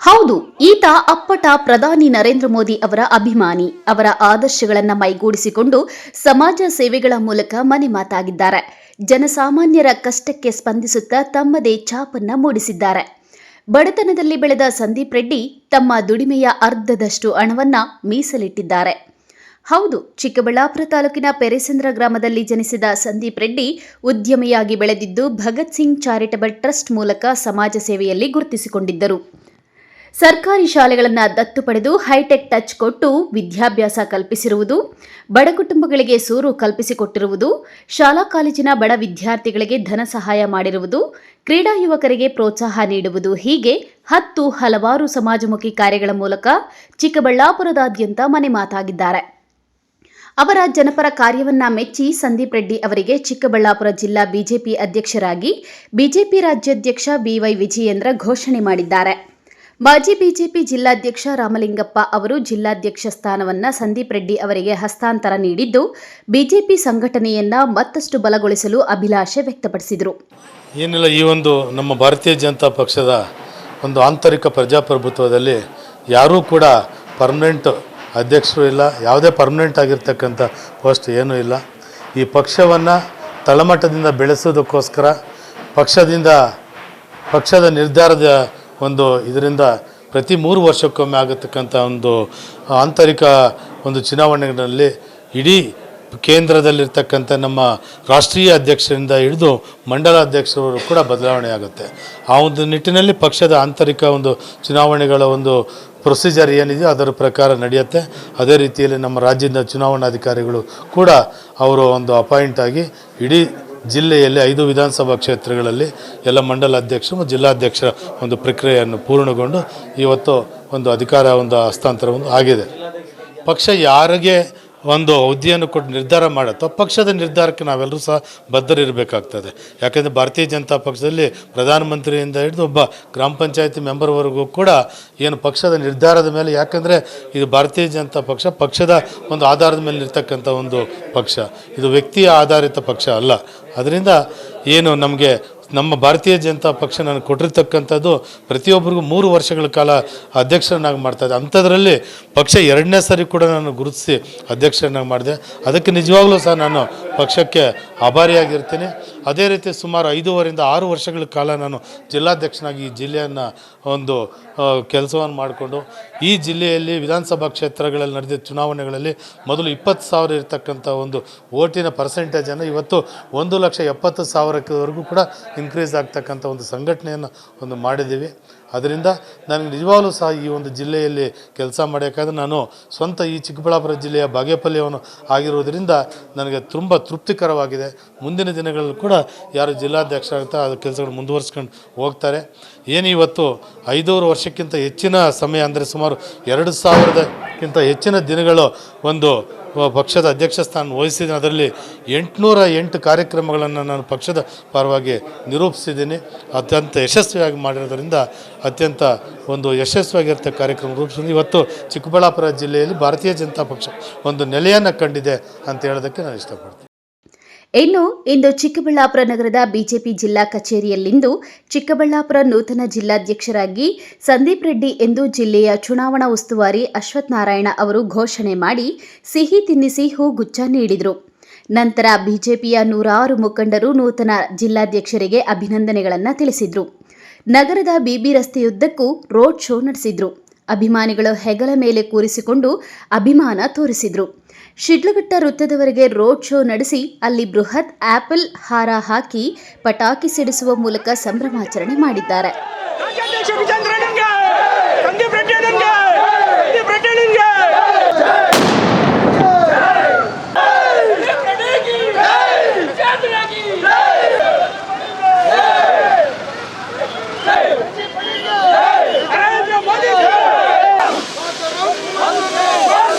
ಹೌದು, ಈತ ಅಪ್ಪಟ ಪ್ರಧಾನಿ ನರೇಂದ್ರ ಮೋದಿ ಅವರ ಅಭಿಮಾನಿ. ಅವರ ಆದರ್ಶಗಳನ್ನು ಮೈಗೂಡಿಸಿಕೊಂಡು ಸಮಾಜ ಸೇವೆಗಳ ಮೂಲಕ ಮನೆ ಮಾತಾಗಿದ್ದಾರೆ. ಜನಸಾಮಾನ್ಯರ ಕಷ್ಟಕ್ಕೆ ಸ್ಪಂದಿಸುತ್ತಾ ತಮ್ಮದೇ ಛಾಪನ್ನ ಮೂಡಿಸಿದ್ದಾರೆ. ಬಡತನದಲ್ಲಿ ಬೆಳೆದ ಸಂದೀಪ್ ರೆಡ್ಡಿ ತಮ್ಮ ದುಡಿಮೆಯ ಅರ್ಧದಷ್ಟು ಹಣವನ್ನ ಮೀಸಲಿಟ್ಟಿದ್ದಾರೆ. ಹೌದು, ಚಿಕ್ಕಬಳ್ಳಾಪುರ ತಾಲೂಕಿನ ಪೆರೆಸಂದ್ರ ಗ್ರಾಮದಲ್ಲಿ ಜನಿಸಿದ ಸಂದೀಪ್ ರೆಡ್ಡಿ ಉದ್ಯಮಿಯಾಗಿ ಬೆಳೆದಿದ್ದು ಭಗತ್ ಸಿಂಗ್ ಚಾರಿಟಬಲ್ ಟ್ರಸ್ಟ್ ಮೂಲಕ ಸಮಾಜ ಸೇವೆಯಲ್ಲಿ ಗುರುತಿಸಿಕೊಂಡಿದ್ದರು. ಸರ್ಕಾರಿ ಶಾಲೆಗಳನ್ನು ದತ್ತು ಪಡೆದು ಹೈಟೆಕ್ ಟಚ್ ಕೊಟ್ಟು ವಿದ್ಯಾಭ್ಯಾಸ ಕಲ್ಪಿಸಿರುವುದು, ಬಡ ಕುಟುಂಬಗಳಿಗೆ ಸೂರು ಕಲ್ಪಿಸಿಕೊಟ್ಟಿರುವುದು, ಶಾಲಾ ಕಾಲೇಜಿನ ಬಡ ವಿದ್ಯಾರ್ಥಿಗಳಿಗೆ ಧನ ಸಹಾಯ ಮಾಡಿರುವುದು, ಕ್ರೀಡಾ ಯುವಕರಿಗೆ ಪ್ರೋತ್ಸಾಹ ನೀಡುವುದು, ಹೀಗೆ ಹಲವಾರು ಸಮಾಜಮುಖಿ ಕಾರ್ಯಗಳ ಮೂಲಕ ಚಿಕ್ಕಬಳ್ಳಾಪುರದಾದ್ಯಂತ ಮನೆ ಮಾತಾಗಿದ್ದಾರೆ. ಅವರ ಜನಪರ ಕಾರ್ಯವನ್ನ ಮೆಚ್ಚಿ ಸಂದೀಪ್ ರೆಡ್ಡಿ ಅವರಿಗೆ ಚಿಕ್ಕಬಳ್ಳಾಪುರ ಜಿಲ್ಲಾ ಬಿಜೆಪಿ ಅಧ್ಯಕ್ಷರಾಗಿ ಬಿಜೆಪಿ ರಾಜ್ಯಾಧ್ಯಕ್ಷ ಬಿವೈ ವಿಜಯೇಂದ್ರ ಘೋಷಣೆ ಮಾಡಿದ್ದಾರೆ. ಮಾಜಿ ಬಿಜೆಪಿ ಜಿಲ್ಲಾಧ್ಯಕ್ಷ ರಾಮಲಿಂಗಪ್ಪ ಅವರು ಜಿಲ್ಲಾಧ್ಯಕ್ಷ ಸ್ಥಾನವನ್ನು ಸಂದೀಪ್ ರೆಡ್ಡಿ ಅವರಿಗೆ ಹಸ್ತಾಂತರ ನೀಡಿದ್ದು, ಬಿಜೆಪಿ ಸಂಘಟನೆಯನ್ನ ಮತ್ತಷ್ಟು ಬಲಗೊಳಿಸಲು ಅಭಿಲಾಷೆ ವ್ಯಕ್ತಪಡಿಸಿದರು. ಏನಿಲ್ಲ, ಈ ಒಂದು ನಮ್ಮ ಭಾರತೀಯ ಜನತಾ ಪಕ್ಷದ ಒಂದು ಆಂತರಿಕ ಪ್ರಜಾಪ್ರಭುತ್ವದಲ್ಲಿ ಯಾರೂ ಕೂಡ ಪರ್ಮನೆಂಟ್ ಅಧ್ಯಕ್ಷರು ಇಲ್ಲ, ಯಾವುದೇ ಪರ್ಮನೆಂಟ್ ಆಗಿರ್ತಕ್ಕಂಥ ಪೋಸ್ಟ್ ಏನೂ ಇಲ್ಲ. ಈ ಪಕ್ಷವನ್ನು ತಳಮಟ್ಟದಿಂದ ಬೆಳೆಸೋದಕ್ಕೋಸ್ಕರ ಪಕ್ಷದ ನಿರ್ಧಾರದ ಒಂದು ಇದರಿಂದ ಪ್ರತಿ 3 ವರ್ಷಕ್ಕೊಮ್ಮೆ ಆಗತಕ್ಕಂಥ ಒಂದು ಆಂತರಿಕ ಒಂದು ಚುನಾವಣೆಗಳಲ್ಲಿ ಇಡೀ ಕೇಂದ್ರದಲ್ಲಿರ್ತಕ್ಕಂಥ ನಮ್ಮ ರಾಷ್ಟ್ರೀಯ ಅಧ್ಯಕ್ಷರಿಂದ ಹಿಡಿದು ಮಂಡಲ ಅಧ್ಯಕ್ಷರು ಕೂಡ ಬದಲಾವಣೆ ಆಗುತ್ತೆ. ಆ ಒಂದು ನಿಟ್ಟಿನಲ್ಲಿ ಪಕ್ಷದ ಆಂತರಿಕ ಒಂದು ಚುನಾವಣೆಗಳ ಒಂದು ಪ್ರೊಸೀಜರ್ ಏನಿದೆ ಅದರ ಪ್ರಕಾರ ನಡೆಯುತ್ತೆ. ಅದೇ ರೀತಿಯಲ್ಲಿ ನಮ್ಮ ರಾಜ್ಯದ ಚುನಾವಣಾಧಿಕಾರಿಗಳು ಕೂಡ ಅವರು ಒಂದು ಅಪಾಯಿಂಟ್ ಆಗಿ ಇಡೀ ಜಿಲ್ಲೆಯಲ್ಲಿ 5 ವಿಧಾನಸಭಾ ಕ್ಷೇತ್ರಗಳಲ್ಲಿ ಎಲ್ಲ ಮಂಡಲ ಅಧ್ಯಕ್ಷರು ಮತ್ತು ಜಿಲ್ಲಾಧ್ಯಕ್ಷರ ಒಂದು ಪ್ರಕ್ರಿಯೆಯನ್ನು ಪೂರ್ಣಗೊಂಡು ಇವತ್ತು ಒಂದು ಅಧಿಕಾರ ಒಂದು ಹಸ್ತಾಂತರ ಒಂದು ಆಗಿದೆ. ಪಕ್ಷ ಯಾರಿಗೆ ಒಂದು ಹುದ್ದೆಯನ್ನು ಕೊಟ್ಟು ನಿರ್ಧಾರ ಮಾಡುತ್ತೋ ಪಕ್ಷದ ನಿರ್ಧಾರಕ್ಕೆ ನಾವೆಲ್ಲರೂ ಸಹ ಬದ್ಧರಿರಬೇಕಾಗ್ತದೆ. ಯಾಕೆಂದರೆ ಭಾರತೀಯ ಜನತಾ ಪಕ್ಷದಲ್ಲಿ ಪ್ರಧಾನಮಂತ್ರಿಯಿಂದ ಹಿಡಿದು ಒಬ್ಬ ಗ್ರಾಮ ಪಂಚಾಯತಿ ಮೆಂಬರ್ವರೆಗೂ ಕೂಡ ಏನು ಪಕ್ಷದ ನಿರ್ಧಾರದ ಮೇಲೆ, ಯಾಕಂದರೆ ಇದು ಭಾರತೀಯ ಜನತಾ ಪಕ್ಷದ ಒಂದು ಆಧಾರದ ಮೇಲೆ ಇರ್ತಕ್ಕಂಥ ಒಂದು ಪಕ್ಷ, ಇದು ವ್ಯಕ್ತಿಯ ಆಧಾರಿತ ಪಕ್ಷ ಅಲ್ಲ. ಅದರಿಂದ ಏನು ನಮಗೆ ನಮ್ಮ ಭಾರತೀಯ ಜನತಾ ಪಕ್ಷ ನನಗೆ ಕೊಟ್ಟಿರ್ತಕ್ಕಂಥದ್ದು ಪ್ರತಿಯೊಬ್ಬರಿಗೂ 3 ವರ್ಷಗಳ ಕಾಲ ಅಧ್ಯಕ್ಷರನ್ನಾಗಿ ಮಾಡ್ತಾಯಿದ್ದೆ. ಅಂಥದ್ರಲ್ಲಿ ಪಕ್ಷ 2ನೇ ಸರಿ ಕೂಡ ನಾನು ಗುರುತಿಸಿ ಅಧ್ಯಕ್ಷರನ್ನಾಗಿ ಮಾಡಿದೆ. ಅದಕ್ಕೆ ನಿಜವಾಗ್ಲೂ ಸಹ ನಾನು ಪಕ್ಷಕ್ಕೆ ಆಭಾರಿಯಾಗಿರ್ತೀನಿ. ಅದೇ ರೀತಿ ಸುಮಾರು 5 ರಿಂದ 6 ವರ್ಷಗಳ ಕಾಲ ನಾನು ಜಿಲ್ಲಾಧ್ಯಕ್ಷನಾಗಿ ಈ ಜಿಲ್ಲೆಯನ್ನು ಒಂದು ಕೆಲಸವನ್ನು ಮಾಡಿಕೊಂಡು ಈ ಜಿಲ್ಲೆಯಲ್ಲಿ ವಿಧಾನಸಭಾ ಕ್ಷೇತ್ರಗಳಲ್ಲಿ ನಡೆದ ಚುನಾವಣೆಗಳಲ್ಲಿ ಮೊದಲು 20,000 ಇರ್ತಕ್ಕಂಥ ಒಂದು ವೋಟಿನ ಪರ್ಸೆಂಟೇಜನ್ನು ಇವತ್ತು 1,70,000ವರೆಗೂ ಕೂಡ ಇನ್ಕ್ರೀಸ್ ಆಗ್ತಕ್ಕಂಥ ಒಂದು ಸಂಘಟನೆಯನ್ನು ಒಂದು ಮಾಡಿದ್ದೀವಿ. ಅದರಿಂದ ನನಗೆ ನಿಜವಾಗ್ಲೂ ಸಹ ಈ ಒಂದು ಜಿಲ್ಲೆಯಲ್ಲಿ ಕೆಲಸ ಮಾಡಬೇಕಾದ್ರೆ ನಾನು ಸ್ವಂತ ಈ ಚಿಕ್ಕಬಳ್ಳಾಪುರ ಜಿಲ್ಲೆಯ ಬಾಗೇಪಲ್ಲಿಯವನು ಆಗಿರುವುದರಿಂದ ನನಗೆ ತುಂಬ ತೃಪ್ತಿಕರವಾಗಿದೆ. ಮುಂದಿನ ದಿನಗಳಲ್ಲಿ ಕೂಡ ಯಾರು ಜಿಲ್ಲಾಧ್ಯಕ್ಷರಾಗುತ್ತಾ ಅದು ಕೆಲಸಗಳು ಮುಂದುವರಿಸ್ಕೊಂಡು ಹೋಗ್ತಾರೆ. ಏನು ಇವತ್ತು 5 ವರ್ಷಕ್ಕಿಂತ ಹೆಚ್ಚಿನ ಸಮಯ ಅಂದರೆ ಸುಮಾರು 2,000ಕ್ಕಿಂತ ಹೆಚ್ಚಿನ ದಿನಗಳು ಒಂದು ಪಕ್ಷದ ಅಧ್ಯಕ್ಷ ಸ್ಥಾನ ವಹಿಸಿದ್ದೀನಿ. ಅದರಲ್ಲಿ 808 ಕಾರ್ಯಕ್ರಮಗಳನ್ನು ನಾನು ಪಕ್ಷದ ಪರವಾಗಿ ನಿರೂಪಿಸಿದ್ದೀನಿ. ಅತ್ಯಂತ ಯಶಸ್ವಿಯಾಗಿ ಮಾಡಿರೋದರಿಂದ ಅತ್ಯಂತ ಒಂದು ಯಶಸ್ವಿಯಾಗಿರ್ತ ಕಾರ್ಯಕ್ರಮ ರೂಪಿಸಿದ್ದೀನಿ. ಇವತ್ತು ಚಿಕ್ಕಬಳ್ಳಾಪುರ ಜಿಲ್ಲೆಯಲ್ಲಿ ಭಾರತೀಯ ಜನತಾ ಪಕ್ಷ ಒಂದು ನೆಲೆಯನ್ನು ಕಂಡಿದೆ ಅಂತ ಹೇಳೋದಕ್ಕೆ ನಾನು ಇಷ್ಟಪಡ್ತೀನಿ. ಇನ್ನು ಇಂದು ಚಿಕ್ಕಬಳ್ಳಾಪುರ ನಗರದ ಬಿಜೆಪಿ ಜಿಲ್ಲಾ ಕಚೇರಿಯಲ್ಲಿಂದು ಚಿಕ್ಕಬಳ್ಳಾಪುರ ನೂತನ ಜಿಲ್ಲಾಧ್ಯಕ್ಷರಾಗಿ ಸಂದೀಪ್ ರೆಡ್ಡಿ ಎಂದು ಜಿಲ್ಲೆಯ ಚುನಾವಣಾ ಉಸ್ತುವಾರಿ ಅಶ್ವಥ್ ನಾರಾಯಣ ಅವರು ಘೋಷಣೆ ಮಾಡಿ ಸಿಹಿ ತಿನ್ನಿಸಿ ಹೂಗುಚ್ಛ ನೀಡಿದರು. ನಂತರ ಬಿಜೆಪಿಯ 106 ಮುಖಂಡರು ನೂತನ ಜಿಲ್ಲಾಧ್ಯಕ್ಷರಿಗೆ ಅಭಿನಂದನೆಗಳನ್ನು ತಿಳಿಸಿದರು. ನಗರದ ಬಿಬಿ ರಸ್ತೆಯುದ್ದಕ್ಕೂ ರೋಡ್ ಶೋ ನಡೆಸಿದ್ರು. ಅಭಿಮಾನಿಗಳು ಹೆಗಲ ಮೇಲೆ ಕೂರಿಸಿಕೊಂಡು ಅಭಿಮಾನ ತೋರಿಸಿದ್ರು. ಶಿಡ್ಲಘಟ್ಟ ವೃತ್ತದವರೆಗೆ ರೋಡ್ ಶೋ ನಡೆಸಿ ಅಲ್ಲಿ ಬೃಹತ್ ಆಪಲ್ ಹಾರ ಹಾಕಿ ಪಟಾಕಿ ಸಿಡಿಸುವ ಮೂಲಕ ಸಂಭ್ರಮಾಚರಣೆ ಮಾಡಿದ್ದಾರೆ.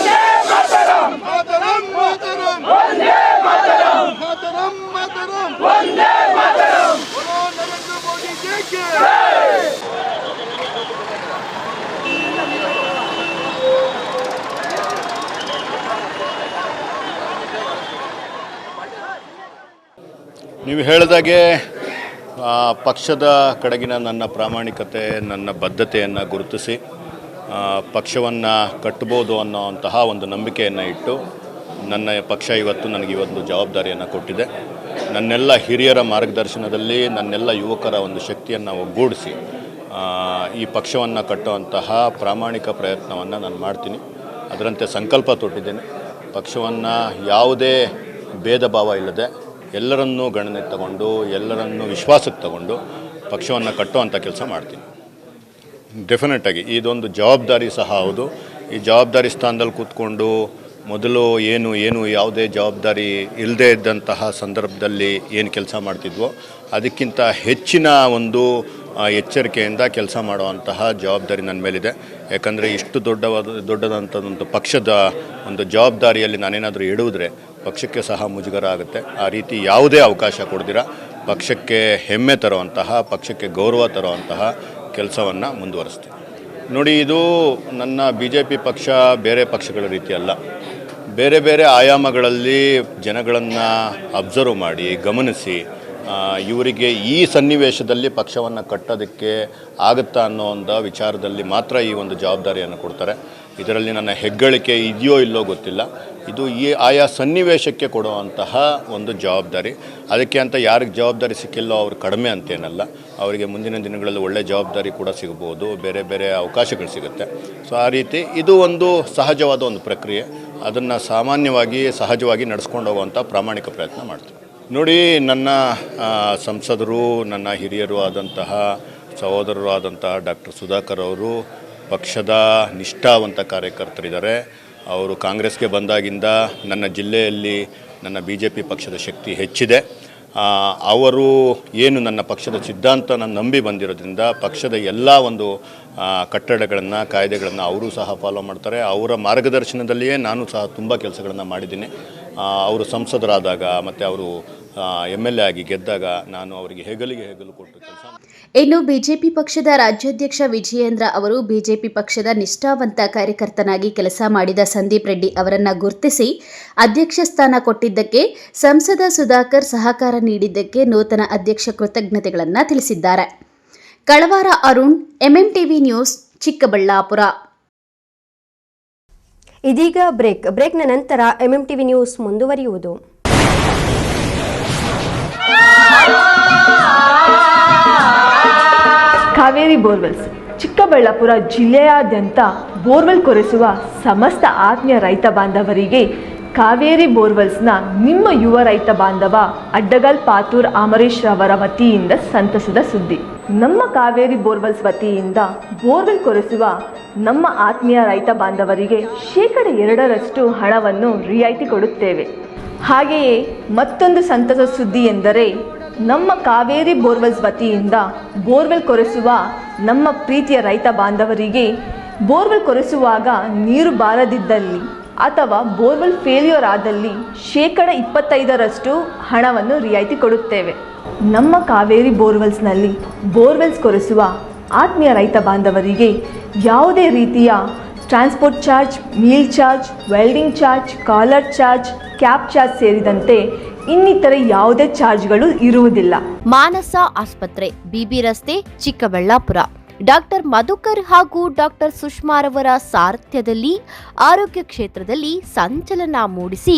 ನೀವು ಹೇಳಿದಾಗೆ ಪಕ್ಷದ ಕಡೆಗಿನ ನನ್ನ ಪ್ರಾಮಾಣಿಕತೆ, ನನ್ನ ಬದ್ಧತೆಯನ್ನು ಗುರುತಿಸಿ ಪಕ್ಷವನ್ನು ಕಟ್ಟಬೋದು ಅನ್ನೋಂತಹ ಒಂದು ನಂಬಿಕೆಯನ್ನು ಇಟ್ಟು ನನ್ನ ಪಕ್ಷ ಇವತ್ತು ನನಗೆ ಇವತ್ತು ಜವಾಬ್ದಾರಿಯನ್ನು ಕೊಟ್ಟಿದೆ. ನನ್ನೆಲ್ಲ ಹಿರಿಯರ ಮಾರ್ಗದರ್ಶನದಲ್ಲಿ ನನ್ನೆಲ್ಲ ಯುವಕರ ಒಂದು ಶಕ್ತಿಯನ್ನು ಒಗ್ಗೂಡಿಸಿ ಈ ಪಕ್ಷವನ್ನು ಕಟ್ಟುವಂತಹ ಪ್ರಾಮಾಣಿಕ ಪ್ರಯತ್ನವನ್ನು ನಾನು ಮಾಡ್ತೀನಿ. ಅದರಂತೆ ಸಂಕಲ್ಪ ತೊಟ್ಟಿದ್ದೇನೆ. ಪಕ್ಷವನ್ನು ಯಾವುದೇ ಭೇದ ಭಾವ ಇಲ್ಲದೆ ಎಲ್ಲರನ್ನೂ ಗಣನೆಗೆ ತಗೊಂಡು ಎಲ್ಲರನ್ನೂ ವಿಶ್ವಾಸಕ್ಕೆ ತಗೊಂಡು ಪಕ್ಷವನ್ನು ಕಟ್ಟುವಂಥ ಕೆಲಸ ಮಾಡ್ತೀನಿ. ಡೆಫಿನೆಟಾಗಿ ಇದೊಂದು ಜವಾಬ್ದಾರಿ ಸಹ ಹೌದು. ಈ ಜವಾಬ್ದಾರಿ ಸ್ಥಾನದಲ್ಲಿ ಕೂತ್ಕೊಂಡು ಮೊದಲು ಏನು ಯಾವುದೇ ಜವಾಬ್ದಾರಿ ಇಲ್ಲದೇ ಇದ್ದಂತಹ ಸಂದರ್ಭದಲ್ಲಿ ಏನು ಕೆಲಸ ಮಾಡ್ತಿದ್ವೋ ಅದಕ್ಕಿಂತ ಹೆಚ್ಚಿನ ಒಂದು ಎಚ್ಚರಿಕೆಯಿಂದ ಕೆಲಸ ಮಾಡುವಂತಹ ಜವಾಬ್ದಾರಿ ನನ್ನ ಮೇಲಿದೆ. ಯಾಕಂದರೆ ಇಷ್ಟು ದೊಡ್ಡದಂಥದ್ದೊಂದು ಪಕ್ಷದ ಒಂದು ಜವಾಬ್ದಾರಿಯಲ್ಲಿ ನಾನೇನಾದರೂ ಇಡುವುದರೆ ಪಕ್ಷಕ್ಕೆ ಸಹ ಮುಜುಗರ ಆಗುತ್ತೆ. ಆ ರೀತಿ ಯಾವುದೇ ಅವಕಾಶ ಕೊಡ್ದಿರ ಪಕ್ಷಕ್ಕೆ ಹೆಮ್ಮೆ ತರುವಂತಹ, ಪಕ್ಷಕ್ಕೆ ಗೌರವ ತರುವಂತಹ ಕೆಲಸವನ್ನು ಮುಂದುವರಿಸ್ತೀನಿ. ನೋಡಿ, ಇದು ನನ್ನ BJP ಪಕ್ಷ ಬೇರೆ ಪಕ್ಷಗಳ ರೀತಿ ಅಲ್ಲ. ಬೇರೆ ಬೇರೆ ಆಯಾಮಗಳಲ್ಲಿ ಜನಗಳನ್ನು ಅಬ್ಸರ್ವ್ ಮಾಡಿ ಗಮನಿಸಿ ಇವರಿಗೆ ಈ ಸನ್ನಿವೇಶದಲ್ಲಿ ಪಕ್ಷವನ್ನು ಕಟ್ಟೋದಕ್ಕೆ ಆಗುತ್ತಾ ಅನ್ನೋ ಒಂದು ವಿಚಾರದಲ್ಲಿ ಮಾತ್ರ ಈ ಒಂದು ಜವಾಬ್ದಾರಿಯನ್ನು ಕೊಡ್ತಾರೆ. ಇದರಲ್ಲಿ ನನ್ನ ಹೆಗ್ಗಳಿಕೆ ಇದೆಯೋ ಇಲ್ಲೋ ಗೊತ್ತಿಲ್ಲ. ಇದು ಈ ಆಯಾ ಸನ್ನಿವೇಶಕ್ಕೆ ಕೊಡುವಂತಹ ಒಂದು ಜವಾಬ್ದಾರಿ. ಅದಕ್ಕೆ ಅಂತ ಯಾರಿಗೆ ಜವಾಬ್ದಾರಿ ಸಿಕ್ಕಿಲ್ಲೋ ಅವ್ರು ಕಡಿಮೆ ಅಂತೇನಲ್ಲ, ಅವರಿಗೆ ಮುಂದಿನ ದಿನಗಳಲ್ಲಿ ಒಳ್ಳೆ ಜವಾಬ್ದಾರಿ ಕೂಡ ಸಿಗ್ಬೋದು, ಬೇರೆ ಬೇರೆ ಅವಕಾಶಗಳು ಸಿಗುತ್ತೆ. ಸೊ ಆ ರೀತಿ ಇದು ಒಂದು ಸಹಜವಾದ ಒಂದು ಪ್ರಕ್ರಿಯೆ. ಅದನ್ನು ಸಹಜವಾಗಿ ನಡೆಸ್ಕೊಂಡು ಹೋಗುವಂಥ ಪ್ರಾಮಾಣಿಕ ಪ್ರಯತ್ನ ಮಾಡ್ತೀನಿ. ನೋಡಿ, ನನ್ನ ಸಂಸದರು, ನನ್ನ ಹಿರಿಯರು ಆದಂತಹ ಸಹೋದರರು ಆದಂತಹ ಡಾಕ್ಟರ್ ಸುಧಾಕರ್ ಅವರು ಪಕ್ಷದ ನಿಷ್ಠಾವಂತ ಕಾರ್ಯಕರ್ತರಿದ್ದಾರೆ. ಅವರು ಕಾಂಗ್ರೆಸ್ಗೆ ಬಂದಾಗಿಂದ ನನ್ನ ಜಿಲ್ಲೆಯಲ್ಲಿ ನನ್ನ BJP ಪಕ್ಷದ ಶಕ್ತಿ ಹೆಚ್ಚಿದೆ. ಅವರು ಏನು ನನ್ನ ಪಕ್ಷದ ಸಿದ್ಧಾಂತನ ನಂಬಿ ಬಂದಿರೋದ್ರಿಂದ ಪಕ್ಷದ ಎಲ್ಲ ಒಂದು ಕಟ್ಟಡಗಳನ್ನು, ಕಾಯ್ದೆಗಳನ್ನು ಅವರು ಸಹ ಫಾಲೋ ಮಾಡ್ತಾರೆ. ಅವರ ಮಾರ್ಗದರ್ಶನದಲ್ಲಿಯೇ ನಾನು ಸಹ ತುಂಬ ಕೆಲಸಗಳನ್ನು ಮಾಡಿದ್ದೀನಿ. ಅವರು ಸಂಸದರಾದಾಗ ಮತ್ತು ಅವರು MLA ಆಗಿ ಗೆದ್ದಾಗ ನಾನು ಅವರಿಗೆ ಹೆಗಲು ಕೊಟ್ಟು ಕೆಲಸ. ಇನ್ನು ಬಿಜೆಪಿ ಪಕ್ಷದ ರಾಜ್ಯಾಧ್ಯಕ್ಷ ವಿಜಯೇಂದ್ರ ಅವರು ಬಿಜೆಪಿ ಪಕ್ಷದ ನಿಷ್ಠಾವಂತ ಕಾರ್ಯಕರ್ತನಾಗಿ ಕೆಲಸ ಮಾಡಿದ ಸಂದೀಪ್ ರೆಡ್ಡಿ ಅವರನ್ನ ಗುರುತಿಸಿ ಅಧ್ಯಕ್ಷ ಸ್ಥಾನ ಕೊಟ್ಟಿದ್ದಕ್ಕೆ, ಸಂಸದ ಸುಧಾಕರ್ ಸಹಕಾರ ನೀಡಿದ್ದಕ್ಕೆ ನೂತನ ಅಧ್ಯಕ್ಷ ಕೃತಜ್ಞತೆಗಳನ್ನು ತಿಳಿಸಿದ್ದಾರೆ. ಕಳವಾರ ಅರುಣ್, MMTV ನ್ಯೂಸ್, ಚಿಕ್ಕಬಳ್ಳಾಪುರ. ಇದೀಗ ಬ್ರೇಕ್ನ ನಂತರ MMTV ನ್ಯೂಸ್ ಮುಂದುವರಿಯುವುದು. ಕಾವೇರಿ ಬೋರ್ವೆಲ್ಸ್ ಚಿಕ್ಕಬಳ್ಳಾಪುರ ಜಿಲ್ಲೆಯಾದ್ಯಂತ ಬೋರ್ವೆಲ್ ಕೊರೆಸುವ ಸಮಸ್ತ ಆತ್ಮೀಯ ರೈತ ಬಾಂಧವರಿಗೆ ಕಾವೇರಿ ಬೋರ್ವೆಲ್ಸ್ನ ನಿಮ್ಮ ಯುವ ರೈತ ಬಾಂಧವ ಅಡ್ಡಗಲ್ ಪಾತೂರ್ ಅಮರೇಶ್ ರವರ ವತಿಯಿಂದ ಸಂತಸದ ಸುದ್ದಿ. ನಮ್ಮ ಕಾವೇರಿ ಬೋರ್ವೆಲ್ಸ್ ವತಿಯಿಂದ ಬೋರ್ವೆಲ್ ಕೊರೆಸುವ ನಮ್ಮ ಆತ್ಮೀಯ ರೈತ ಬಾಂಧವರಿಗೆ 2% ಹಣವನ್ನು ರಿಯಾಯಿತಿ ಕೊಡುತ್ತೇವೆ. ಹಾಗೆಯೇ ಮತ್ತೊಂದು ಸಂತಸ ಸುದ್ದಿ ಎಂದರೆ, ನಮ್ಮ ಕಾವೇರಿ ಬೋರ್ವೆಲ್ಸ್ ವತಿಯಿಂದ ಬೋರ್ವೆಲ್ ಕೊರೆಸುವ ನಮ್ಮ ಪ್ರೀತಿಯ ರೈತ ಬಾಂಧವರಿಗೆ ಬೋರ್ವೆಲ್ ಕೊರೆಸುವಾಗ ನೀರು ಬಾರದಿದ್ದಲ್ಲಿ ಅಥವಾ ಬೋರ್ವೆಲ್ ಫೇಲ್ಯೂರ್ ಆದಲ್ಲಿ 25% ಹಣವನ್ನು ರಿಯಾಯಿತಿ ಕೊಡುತ್ತೇವೆ. ನಮ್ಮ ಕಾವೇರಿ ಬೋರ್ವೆಲ್ಸ್ನಲ್ಲಿ ಬೋರ್ವೆಲ್ಸ್ ಕೊರೆಸುವ ಆತ್ಮೀಯ ರೈತ ಬಾಂಧವರಿಗೆ ಯಾವುದೇ ರೀತಿಯ transport charge, meal charge, welding charge, collar charge, cab charge ಸೇರಿದಂತೆ ಇನ್ನಿತರೆ ಯಾವುದೇ ಚಾರ್ಜ್ಗಳು ಇರುವುದಿಲ್ಲ. ಮಾನಸ ಆಸ್ಪತ್ರೆ, BB ರಸ್ತೆ, ಚಿಕ್ಕಬಳ್ಳಾಪುರ. ಡಾಕ್ಟರ್ ಮಧುಕರ್ ಹಾಗೂ ಡಾಕ್ಟರ್ ಸುಷ್ಮಾರವರ ಸಾರಥ್ಯದಲ್ಲಿ ಆರೋಗ್ಯ ಕ್ಷೇತ್ರದಲ್ಲಿ ಸಂಚಲನ ಮೂಡಿಸಿ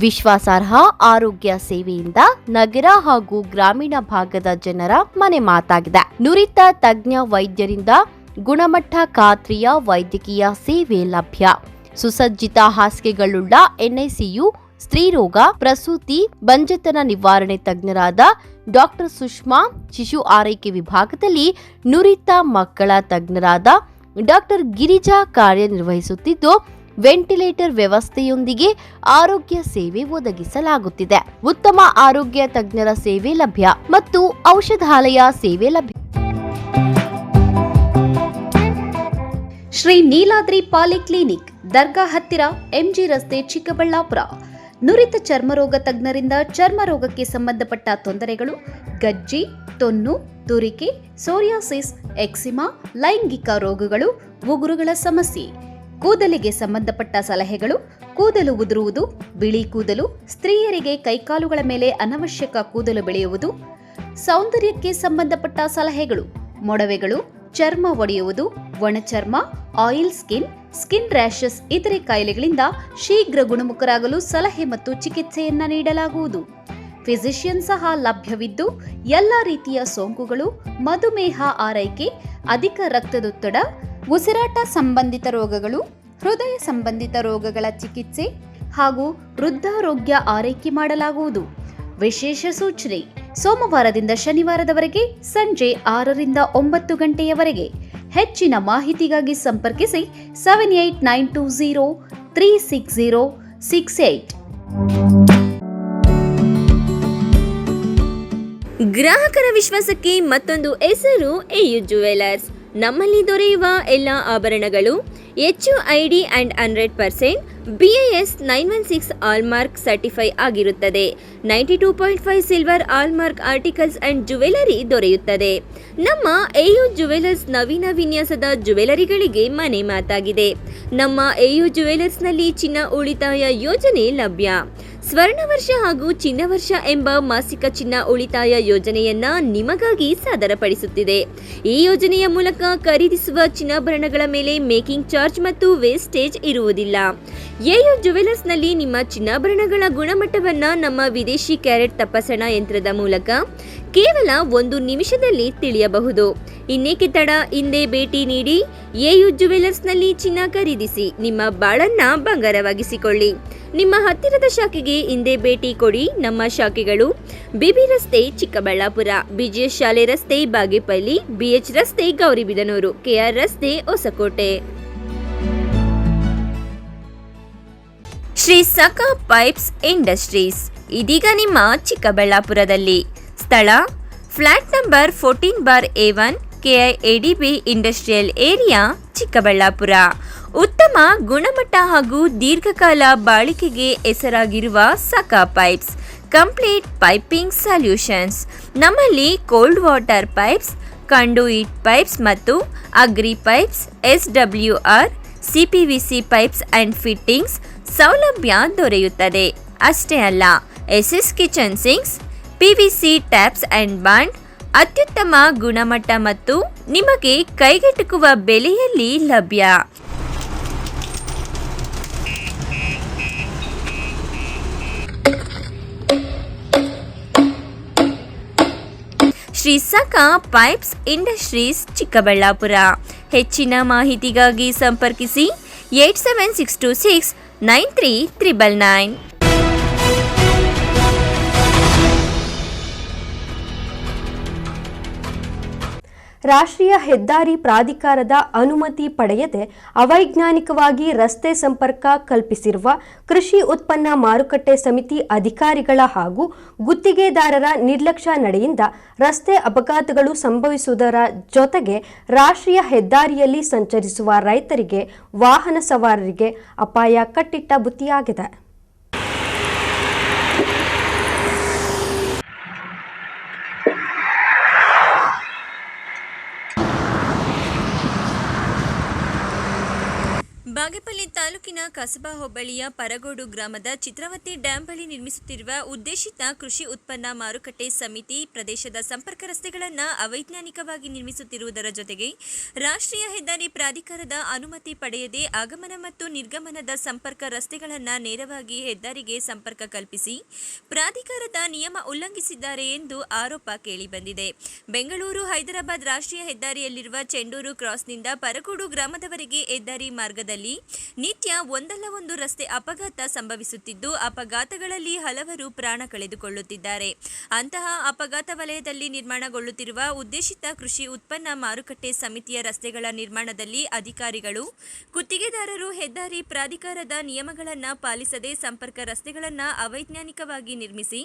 ವಿಶ್ವಾಸಾರ್ಹ ಆರೋಗ್ಯ ಸೇವೆಯಿಂದ ನಗರ ಹಾಗೂ ಗ್ರಾಮೀಣ ಭಾಗದ ಜನರ ಮನೆ ಮಾತಾಗಿದೆ. ನುರಿತ ತಜ್ಞ ವೈದ್ಯರಿಂದ ಗುಣಮಟ್ಟ ಖಾತ್ರಿಯ ವೈದ್ಯಕೀಯ ಸೇವೆ ಲಭ್ಯ. ಸುಸಜ್ಜಿತ ಹಾಸಿಗೆಗಳುಳ್ಳ NICU, ಸ್ತ್ರೀರೋಗ, ಪ್ರಸೂತಿ, ಬಂಜೆತನ ನಿವಾರಣೆ ತಜ್ಞರಾದ ಡಾಕ್ಟರ್ ಸುಷ್ಮಾ, ಶಿಶು ಆರೈಕೆ ವಿಭಾಗದಲ್ಲಿ ನುರಿತ ಮಕ್ಕಳ ತಜ್ಞರಾದ ಡಾಕ್ಟರ್ ಗಿರಿಜಾ ಕಾರ್ಯನಿರ್ವಹಿಸುತ್ತಿದ್ದು, ವೆಂಟಿಲೇಟರ್ ವ್ಯವಸ್ಥೆಯೊಂದಿಗೆ ಆರೋಗ್ಯ ಸೇವೆ ಒದಗಿಸಲಾಗುತ್ತಿದೆ. ಉತ್ತಮ ಆರೋಗ್ಯ ತಜ್ಞರ ಸೇವೆ ಲಭ್ಯ ಮತ್ತು ಔಷಧಾಲಯ ಸೇವೆ ಲಭ್ಯ. ಶ್ರೀ ನೀಲಾದ್ರಿ ಪಾಲಿಕ್ಲಿನಿಕ್, ದರ್ಗಾ ಹತ್ತಿರ, MG ರಸ್ತೆ, ಚಿಕ್ಕಬಳ್ಳಾಪುರ. ನುರಿತ ಚರ್ಮರೋಗ ತಜ್ಞರಿಂದ ಚರ್ಮರೋಗಕ್ಕೆ ಸಂಬಂಧಪಟ್ಟ ತೊಂದರೆಗಳು, ಗಜ್ಜಿ, ತೊನ್ನು, ತುರಿಕೆ, ಸೋರಿಯಾಸಿಸ್, ಎಕ್ಸಿಮಾ, ಲೈಂಗಿಕ ರೋಗಗಳು, ಉಗುರುಗಳ ಸಮಸ್ಯೆ, ಕೂದಲಿಗೆ ಸಂಬಂಧಪಟ್ಟ ಸಲಹೆಗಳು, ಕೂದಲು ಉದುರುವುದು, ಬಿಳಿ ಕೂದಲು, ಸ್ತ್ರೀಯರಿಗೆ ಕೈಕಾಲುಗಳ ಮೇಲೆ ಅನವಶ್ಯಕ ಕೂದಲು ಬೆಳೆಯುವುದು, ಸೌಂದರ್ಯಕ್ಕೆ ಸಂಬಂಧಪಟ್ಟ ಸಲಹೆಗಳು, ಮೊಡವೆಗಳು, ಚರ್ಮ ಒಡೆಯುವುದು, ಒಣಚರ್ಮ, ಆಯಿಲ್ ಸ್ಕಿನ್ ರ್ಯಾಷಸ್ ಇತರೆ ಕಾಯಿಲೆಗಳಿಂದ ಶೀಘ್ರ ಗುಣಮುಖರಾಗಲು ಸಲಹೆ ಮತ್ತು ಚಿಕಿತ್ಸೆಯನ್ನ ನೀಡಲಾಗುವುದು. ಫಿಸಿಷಿಯನ್ ಸಹ ಲಭ್ಯವಿದ್ದು ಎಲ್ಲ ರೀತಿಯ ಸೋಂಕುಗಳು, ಮಧುಮೇಹ ಆರೈಕೆ, ಅಧಿಕ ರಕ್ತದೊತ್ತಡ, ಉಸಿರಾಟ ಸಂಬಂಧಿತ ರೋಗಗಳು, ಹೃದಯ ಸಂಬಂಧಿತ ರೋಗಗಳ ಚಿಕಿತ್ಸೆ ಹಾಗೂ ವೃದ್ಧಾರೋಗ್ಯ ಆರೈಕೆ ಮಾಡಲಾಗುವುದು. ವಿಶೇಷ ಸೂಚನೆ: ಸೋಮವಾರದಿಂದ ಶನಿವಾರದವರೆಗೆ ಸಂಜೆ 6 ರಿಂದ 9 ಗಂಟೆಯವರೆಗೆ. ಹೆಚ್ಚಿನ ಮಾಹಿತಿಗಾಗಿ ಸಂಪರ್ಕಿಸಿ 7892036068. ಗ್ರಾಹಕರ ವಿಶ್ವಾಸಕ್ಕೆ ಮತ್ತೊಂದು ಹೆಸರು AU ಜುವೆಲರ್ಸ್. ನಮ್ಮಲ್ಲಿ ದೊರೆಯುವ ಎಲ್ಲ ಆಭರಣಗಳು HUID and 100% BIS 916 hallmark certify ಆಗಿರುತ್ತದೆ. 92.5 silver hallmark articles and jewellery ದೊರೆಯುತ್ತದೆ. ನಮ್ಮ AU ಜುವೆಲರ್ಸ್ ನವೀನ ವಿನ್ಯಾಸದ ಜುವೆಲರಿಗಳಿಗೆ ಮನೆ ಮಾತಾಗಿದೆ. ನಮ್ಮ AU ಜುವೆಲರ್ಸ್ನಲ್ಲಿ ಚಿನ್ನ ಉಳಿತಾಯ ಯೋಜನೆ ಲಭ್ಯ. ಸ್ವರ್ಣ ವರ್ಷ ಹಾಗೂ ಚಿನ್ನ ವರ್ಷ ಎಂಬ ಮಾಸಿಕ ಚಿನ್ನ ಉಳಿತಾಯ ಯೋಜನೆಯನ್ನ ನಿಮಗಾಗಿ ಸಾದರಪಡಿಸುತ್ತಿದೆ. ಈ ಯೋಜನೆಯ ಮೂಲಕ ಖರೀದಿಸುವ ಚಿನ್ನಾಭರಣಗಳ ಮೇಲೆ ಮೇಕಿಂಗ್ ಚಾರ್ಜ್ ಚಾರ್ಜ್ ಮತ್ತು ವೇಸ್ಟೇಜ್ ಇರುವುದಿಲ್ಲ. ಎಯು ಜುವೆಲರ್ಸ್ನಲ್ಲಿ ನಿಮ್ಮ ಚಿನ್ನಾಭರಣಗಳ ಗುಣಮಟ್ಟವನ್ನು ನಮ್ಮ ವಿದೇಶಿ ಕ್ಯಾರೆಟ್ ತಪಾಸಣಾ ಯಂತ್ರದ ಮೂಲಕ ಕೇವಲ 1 ನಿಮಿಷದಲ್ಲಿ ತಿಳಿಯಬಹುದು. ಇನ್ನೇಕೆ ತಡ, ಹಿಂದೆ ಭೇಟಿ ನೀಡಿ ಎಯು ಜುವೆಲರ್ಸ್ನಲ್ಲಿ ಚಿನ್ನ ಖರೀದಿಸಿ ನಿಮ್ಮ ಬಾಳನ್ನ ಬಂಗಾರವಾಗಿಸಿಕೊಳ್ಳಿ. ನಿಮ್ಮ ಹತ್ತಿರದ ಶಾಖೆಗೆ ಹಿಂದೆ ಭೇಟಿ ಕೊಡಿ. ನಮ್ಮ ಶಾಖೆಗಳು ಬಿಬಿ ರಸ್ತೆ ಚಿಕ್ಕಬಳ್ಳಾಪುರ, ಬಿಜಿಎಸ್ ಶಾಲೆ ರಸ್ತೆ ಬಾಗೇಪಲ್ಲಿ, ಬಿಎಚ್ ರಸ್ತೆ ಗೌರಿಬಿದನೂರು, ಕೆಆರ್ ರಸ್ತೆ ಹೊಸಕೋಟೆ. ಶ್ರೀ ಸಖಾ ಪೈಪ್ಸ್ ಇಂಡಸ್ಟ್ರೀಸ್ ಇದೀಗ ನಿಮ್ಮ ಚಿಕ್ಕಬಳ್ಳಾಪುರದಲ್ಲಿ. ಸ್ಥಳ flat number 14/A1 KIADB industrial area Chikkaballapur. ಉತ್ತಮ ಗುಣಮಟ್ಟ ಹಾಗೂ ದೀರ್ಘಕಾಲ ಬಾಳಿಕೆಗೆ ಹೆಸರಾಗಿರುವ Sakha pipes complete piping solutions. ನಮ್ಮಲ್ಲಿ cold water pipes, conduit pipes ಮತ್ತು agri pipes, SWR, CPVC pipes and fittings ಸೌಲಭ್ಯ ದೊರೆಯುತ್ತದೆ. ಅಷ್ಟೇ ಅಲ್ಲ, SS kitchen sinks, PVC taps and bond ಅತ್ಯುತ್ತಮ ಗುಣಮಟ್ಟ ಮತ್ತು ನಿಮಗೆ ಕೈಗೆಟುಕುವ ಬೆಲೆಯಲ್ಲಿ ಲಭ್ಯ. Shri Sakha pipes industries Chikkaballapur. ಹೆಚ್ಚಿನ ಮಾಹಿತಿಗಾಗಿ ಸಂಪರ್ಕಿಸಿ 8762693999. ರಾಷ್ಟ್ರೀಯ ಹೆದ್ದಾರಿ ಪ್ರಾಧಿಕಾರದ ಅನುಮತಿ ಪಡೆಯದೆ ಅವೈಜ್ಞಾನಿಕವಾಗಿ ರಸ್ತೆ ಸಂಪರ್ಕ ಕಲ್ಪಿಸಿರುವ ಕೃಷಿ ಉತ್ಪನ್ನ ಮಾರುಕಟ್ಟೆ ಸಮಿತಿ ಅಧಿಕಾರಿಗಳ ಹಾಗೂ ಗುತ್ತಿಗೆದಾರರ ನಿರ್ಲಕ್ಷ್ಯ ನಡೆಯಿಂದ ರಸ್ತೆ ಅಪಘಾತಗಳು ಸಂಭವಿಸುವುದರ ಜೊತೆಗೆ ರಾಷ್ಟ್ರೀಯ ಹೆದ್ದಾರಿಯಲ್ಲಿ ಸಂಚರಿಸುವ ರೈತರಿಗೆ, ವಾಹನ ಸವಾರರಿಗೆ ಅಪಾಯ ಕಟ್ಟಿಟ್ಟ ಬುತ್ತಿಯಾಗಿದೆ. ಬಾಗೇಪಲ್ಲಿ ತಾಲೂಕಿನ ಕಸಬಾ ಹೋಬಳಿಯ ಪರಗೋಡು ಗ್ರಾಮದ ಚಿತ್ರವತಿ ಡ್ಯಾಂ ಬಳಿ ನಿರ್ಮಿಸುತ್ತಿರುವ ಉದ್ದೇಶಿತ ಕೃಷಿ ಉತ್ಪನ್ನ ಮಾರುಕಟ್ಟೆ ಸಮಿತಿ ಪ್ರದೇಶದ ಸಂಪರ್ಕ ರಸ್ತೆಗಳನ್ನು ಅವೈಜ್ಞಾನಿಕವಾಗಿ ನಿರ್ಮಿಸುತ್ತಿರುವುದರ ಜೊತೆಗೆ ರಾಷ್ಟ್ರೀಯ ಹೆದ್ದಾರಿ ಪ್ರಾಧಿಕಾರದ ಅನುಮತಿ ಪಡೆಯದೆ ಆಗಮನ ಮತ್ತು ನಿರ್ಗಮನದ ಸಂಪರ್ಕ ರಸ್ತೆಗಳನ್ನು ನೇರವಾಗಿ ಹೆದ್ದಾರಿಗೆ ಸಂಪರ್ಕ ಕಲ್ಪಿಸಿ ಪ್ರಾಧಿಕಾರದ ನಿಯಮ ಉಲ್ಲಂಘಿಸಿದ್ದಾರೆ ಎಂದು ಆರೋಪ ಕೇಳಿಬಂದಿದೆ. ಬೆಂಗಳೂರು ಹೈದರಾಬಾದ್ ರಾಷ್ಟ್ರೀಯ ಹೆದ್ದಾರಿಯಲ್ಲಿರುವ ಚೆಂಡೂರು ಕ್ರಾಸ್ನಿಂದ ಪರಗೋಡು ಗ್ರಾಮದವರೆಗೆ ಹೆದ್ದಾರಿ ಮಾರ್ಗದಲ್ಲಿ ನಿತ್ಯ ಒಂದಲ್ಲ ಒಂದು ರಸ್ತೆ ಅಪಘಾತ ಸಂಭವಿಸುತ್ತಿದ್ದು, ಅಪಘಾತಗಳಲ್ಲಿ ಹಲವರು ಪ್ರಾಣ ಕಳೆದುಕೊಳ್ಳುತ್ತಿದ್ದಾರೆ. ಅಂತಹ ಅಪಘಾತ ವಲಯದಲ್ಲಿ ನಿರ್ಮಾಣಗೊಳ್ಳುತ್ತಿರುವ ಉದ್ದೇಶಿತ ಕೃಷಿ ಉತ್ಪನ್ನ ಮಾರುಕಟ್ಟೆ ಸಮಿತಿಯ ರಸ್ತೆಗಳ ನಿರ್ಮಾಣದಲ್ಲಿ ಅಧಿಕಾರಿಗಳು, ಗುತ್ತಿಗೆದಾರರು ಹೆದ್ದಾರಿ ಪ್ರಾಧಿಕಾರದ ನಿಯಮಗಳನ್ನು ಪಾಲಿಸದೆ ಸಂಪರ್ಕ ರಸ್ತೆಗಳನ್ನು ಅವೈಜ್ಞಾನಿಕವಾಗಿ ನಿರ್ಮಿಸಿ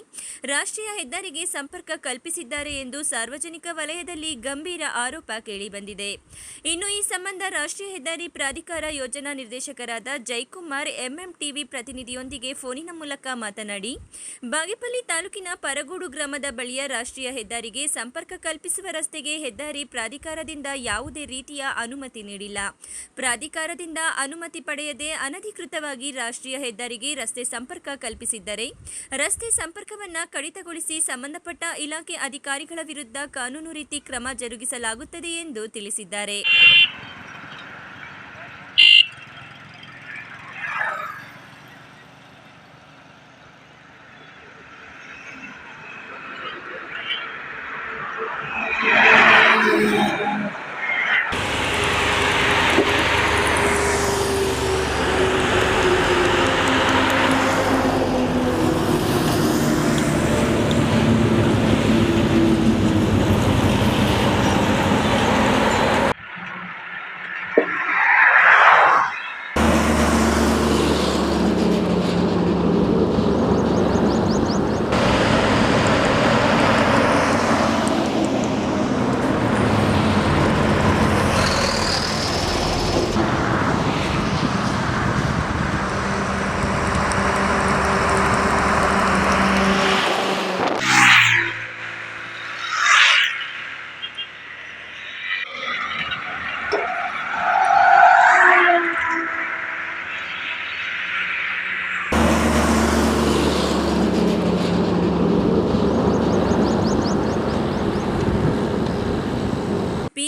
ರಾಷ್ಟ್ರೀಯ ಹೆದ್ದಾರಿಗೆ ಸಂಪರ್ಕ ಕಲ್ಪಿಸಿದ್ದಾರೆ ಎಂದು ಸಾರ್ವಜನಿಕ ವಲಯದಲ್ಲಿ ಗಂಭೀರ ಆರೋಪ ಕೇಳಿಬಂದಿದೆ. ಇನ್ನು ಈ ಸಂಬಂಧ ರಾಷ್ಟ್ರೀಯ ಹೆದ್ದಾರಿ ಪ್ರಾಧಿಕಾರ ಯೋಜನಾ ನಿರ್ದೇಶಕರಾದ ಜೈಕುಮಾರ್ MMTV ಪ್ರತಿನಿಧಿಯೊಂದಿಗೆ ಫೋನಿನ ಮೂಲಕ ಮಾತನಾಡಿ, ಬಾಗೇಪಲ್ಲಿ ತಾಲೂಕಿನ ಪರಗೋಡು ಗ್ರಾಮದ ಬಳಿಯ ರಾಷ್ಟ್ರೀಯ ಹೆದ್ದಾರಿಗೆ ಸಂಪರ್ಕ ಕಲ್ಪಿಸುವ ರಸ್ತೆಗೆ ಹೆದ್ದಾರಿ ಪ್ರಾಧಿಕಾರದಿಂದ ಯಾವುದೇ ರೀತಿಯ ಅನುಮತಿ ನೀಡಿಲ್ಲ. ಪ್ರಾಧಿಕಾರದಿಂದ ಅನುಮತಿ ಪಡೆಯದೆ ಅನಧಿಕೃತವಾಗಿ ರಾಷ್ಟ್ರೀಯ ಹೆದ್ದಾರಿಗೆ ರಸ್ತೆ ಸಂಪರ್ಕ ಕಲ್ಪಿಸಿದ್ದರೆ ರಸ್ತೆ ಸಂಪರ್ಕವನ್ನು ಕಡಿತಗೊಳಿಸಿ ಸಂಬಂಧಪಟ್ಟ ಇಲಾಖೆ ಅಧಿಕಾರಿಗಳ ವಿರುದ್ಧ ಕಾನೂನು ರೀತಿ ಕ್ರಮ ಜರುಗಿಸಲಾಗುತ್ತದೆ ಎಂದು ತಿಳಿಸಿದ್ದಾರೆ.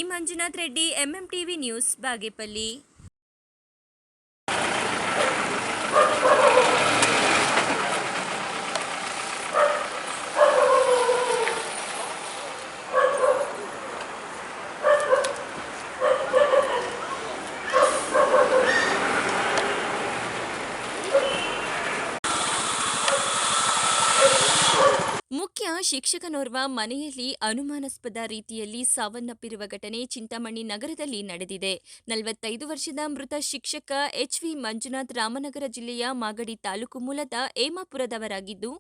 Manjunath Reddy, MMTV news, Bagepalli. ಶಿಕ್ಷಕನೋರ್ವ ಮನೆಯಲ್ಲಿ ಅನುಮಾನಾಸ್ಪದ ರೀತಿಯಲ್ಲಿ ಸಾವನ್ನಪ್ಪಿರುವ ಘಟನೆ ಚಿಂತಾಮಣಿ ನಗರದಲ್ಲಿ ನಡೆದಿದೆ. 45 ವರ್ಷದ ಮೃತ ಶಿಕ್ಷಕ ಎಚ್.ವಿ. ಮಂಜುನಾಥ್ ರಾಮನಗರ ಜಿಲ್ಲೆಯ ಮಾಗಡಿ ತಾಲೂಕು ಮೂಲದ ಹೇಮಾಪುರದವರಾಗಿದ್ದು,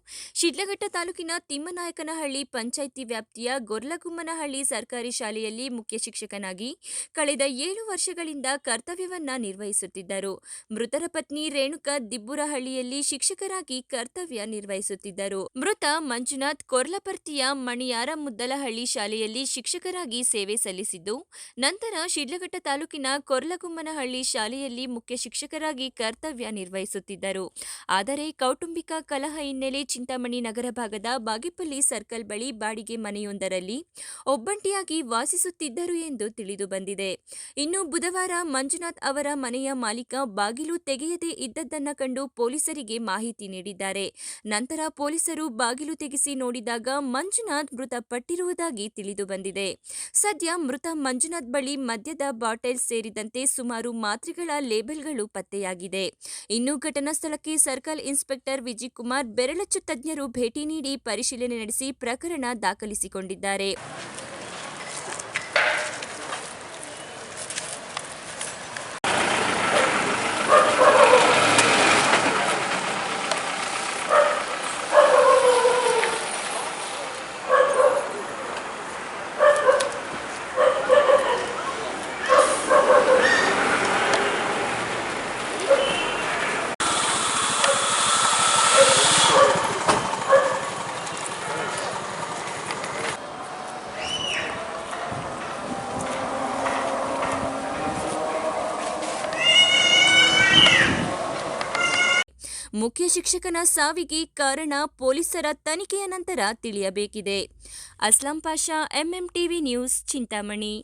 ಶಿಡ್ಲಘಟ್ಟ ತಾಲೂಕಿನ ತಿಮ್ಮನಾಯಕನಹಳ್ಳಿ ಪಂಚಾಯಿತಿ ವ್ಯಾಪ್ತಿಯ ಗೊರ್ಲಗುಮ್ಮನಹಳ್ಳಿ ಸರ್ಕಾರಿ ಶಾಲೆಯಲ್ಲಿ ಮುಖ್ಯ ಶಿಕ್ಷಕನಾಗಿ ಕಳೆದ 7 ವರ್ಷಗಳಿಂದ ಕರ್ತವ್ಯವನ್ನ ನಿರ್ವಹಿಸುತ್ತಿದ್ದರು. ಮೃತರ ಪತ್ನಿ ರೇಣುಕಾ ದಿಬ್ಬುರಹಳ್ಳಿಯಲ್ಲಿ ಶಿಕ್ಷಕರಾಗಿ ಕರ್ತವ್ಯ ನಿರ್ವಹಿಸುತ್ತಿದ್ದರು. ಮೃತ ಮಂಜುನಾಥ್ ಕೊರ್ಲಪರ್ತಿಯ ಮಣಿಯಾರ ಮುದ್ದಲಹಳ್ಳಿ ಶಾಲೆಯಲ್ಲಿ ಶಿಕ್ಷಕರಾಗಿ ಸೇವೆ ಸಲ್ಲಿಸಿದ್ದು, ನಂತರ ಶಿಡ್ಲಘಟ್ಟ ತಾಲೂಕಿನ ಕೊರ್ಲಗುಮ್ಮನಹಳ್ಳಿ ಶಾಲೆಯಲ್ಲಿ ಮುಖ್ಯ ಶಿಕ್ಷಕರಾಗಿ ಕರ್ತವ್ಯ ನಿರ್ವಹಿಸುತ್ತಿದ್ದರು. ಆದರೆ ಕೌಟುಂಬಿಕ ಕಲಹ ಹಿನ್ನೆಲೆ ಚಿಂತಾಮಣಿ ನಗರ ಭಾಗದ ಬಾಗೇಪಲ್ಲಿ ಸರ್ಕಲ್ ಬಳಿ ಬಾಡಿಗೆ ಮನೆಯೊಂದರಲ್ಲಿ ಒಬ್ಬಂಟಿಯಾಗಿ ವಾಸಿಸುತ್ತಿದ್ದರು ಎಂದು ತಿಳಿದು ಬಂದಿದೆ. ಇನ್ನು ಬುಧವಾರ ಮಂಜುನಾಥ್ ಅವರ ಮನೆಯ ಮಾಲೀಕ ಬಾಗಿಲು ತೆಗೆಯದೇ ಇದ್ದದ್ದನ್ನ ಕಂಡು ಪೊಲೀಸರಿಗೆ ಮಾಹಿತಿ ನೀಡಿದ್ದಾರೆ. ನಂತರ ಪೊಲೀಸರು ಬಾಗಿಲು ತೆಗೆಸಿ ನೋಡಿದಾಗ ಮಂಜುನಾಥ್ ಮೃತಪಟ್ಟಿರುವುದಾಗಿ ತಿಳಿದು ಬಂದಿದೆ. ಸದ್ಯ ಮೃತ ಮಂಜುನಾಥ್ ಬಳಿ ಮದ್ಯದ ಬಾಟಲ್ ಸೇರಿದಂತೆ ಸುಮಾರು ಮಾತ್ರೆಗಳ ಲೇಬಲ್ಗಳು ಪತ್ತೆಯಾಗಿದೆ. ಇನ್ನು ಘಟನಾ ಸ್ಥಳಕ್ಕೆ ಸರ್ಕಲ್ ಇನ್ಸ್ಪೆಕ್ಟರ್ ವಿಜಯ್ ಕುಮಾರ್, ಬೆರಳಚ್ಚು ತಜ್ಞರು ಭೇಟಿ ನೀಡಿ ಪರಿಶೀಲನೆ ನಡೆಸಿ ಪ್ರಕರಣ ದಾಖಲಿಸಿಕೊಂಡಿದ್ದಾರೆ. ಮುಖ್ಯ ಶಿಕ್ಷಕನ ಸಾವಿಗೆ ಕಾರಣ ಪೊಲೀಸರ ತನಿಖೆಯ ನಂತರ ತಿಳಿಯಬೇಕಿದೆ. Aslam Pasha, MMTV news, Chintamani.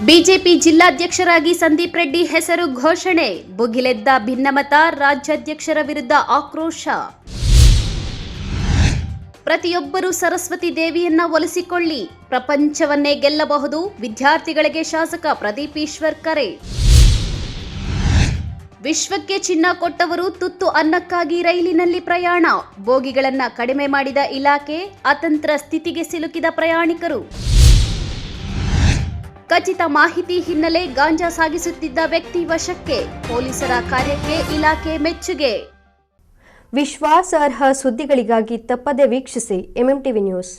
BJP ಜಿಲ್ಲಾಧ್ಯಕ್ಷರಾಗಿ ಸಂದೀಪ್ ರೆಡ್ಡಿ ಹೆಸರು ಘೋಷಣೆ. ಭುಗಿಲೆದ್ದ ಭಿನ್ನಮತ, ರಾಜ್ಯಾಧ್ಯಕ್ಷರ ವಿರುದ್ಧ ಆಕ್ರೋಶ. ಪ್ರತಿಯೊಬ್ಬರೂ ಸರಸ್ವತಿ ದೇವಿಯನ್ನ ಒಲಿಸಿಕೊಳ್ಳಿ, ಪ್ರಪಂಚವನ್ನೇ ಗೆಲ್ಲಬಹುದು. ವಿದ್ಯಾರ್ಥಿಗಳಿಗೆ ಶಾಸಕ ಪ್ರದೀಪ್ ಈಶ್ವರ್ ಕರೆ. ವಿಶ್ವಕ್ಕೆ ಚಿನ್ನ ಕೊಟ್ಟವರು ತುತ್ತು ಅನ್ನಕ್ಕಾಗಿ ರೈಲಿನಲ್ಲಿ ಪ್ರಯಾಣ. ಬೋಗಿಗಳನ್ನ ಕಡಿಮೆ ಮಾಡಿದ ಇಲಾಖೆ, ಅತಂತ್ರ ಸ್ಥಿತಿಗೆ ಸಿಲುಕಿದ ಪ್ರಯಾಣಿಕರು. ಖಚಿತ ಮಾಹಿತಿ ಹಿನ್ನೆಲೆ ಗಾಂಜಾ ಸಾಗಿಸುತ್ತಿದ್ದ ವ್ಯಕ್ತಿ ವಶಕ್ಕೆ. ಪೊಲೀಸರ ಕಾರ್ಯಕ್ಕೆ ಇಲಾಖೆ ಮೆಚ್ಚುಗೆ. ವಿಶ್ವಾಸಾರ್ಹ ಸುದ್ದಿಗಳಿಗಾಗಿ ತಪ್ಪದೆ ವೀಕ್ಷಿಸಿ ಎಂಎಂಟಿವಿ ನ್ಯೂಸ್.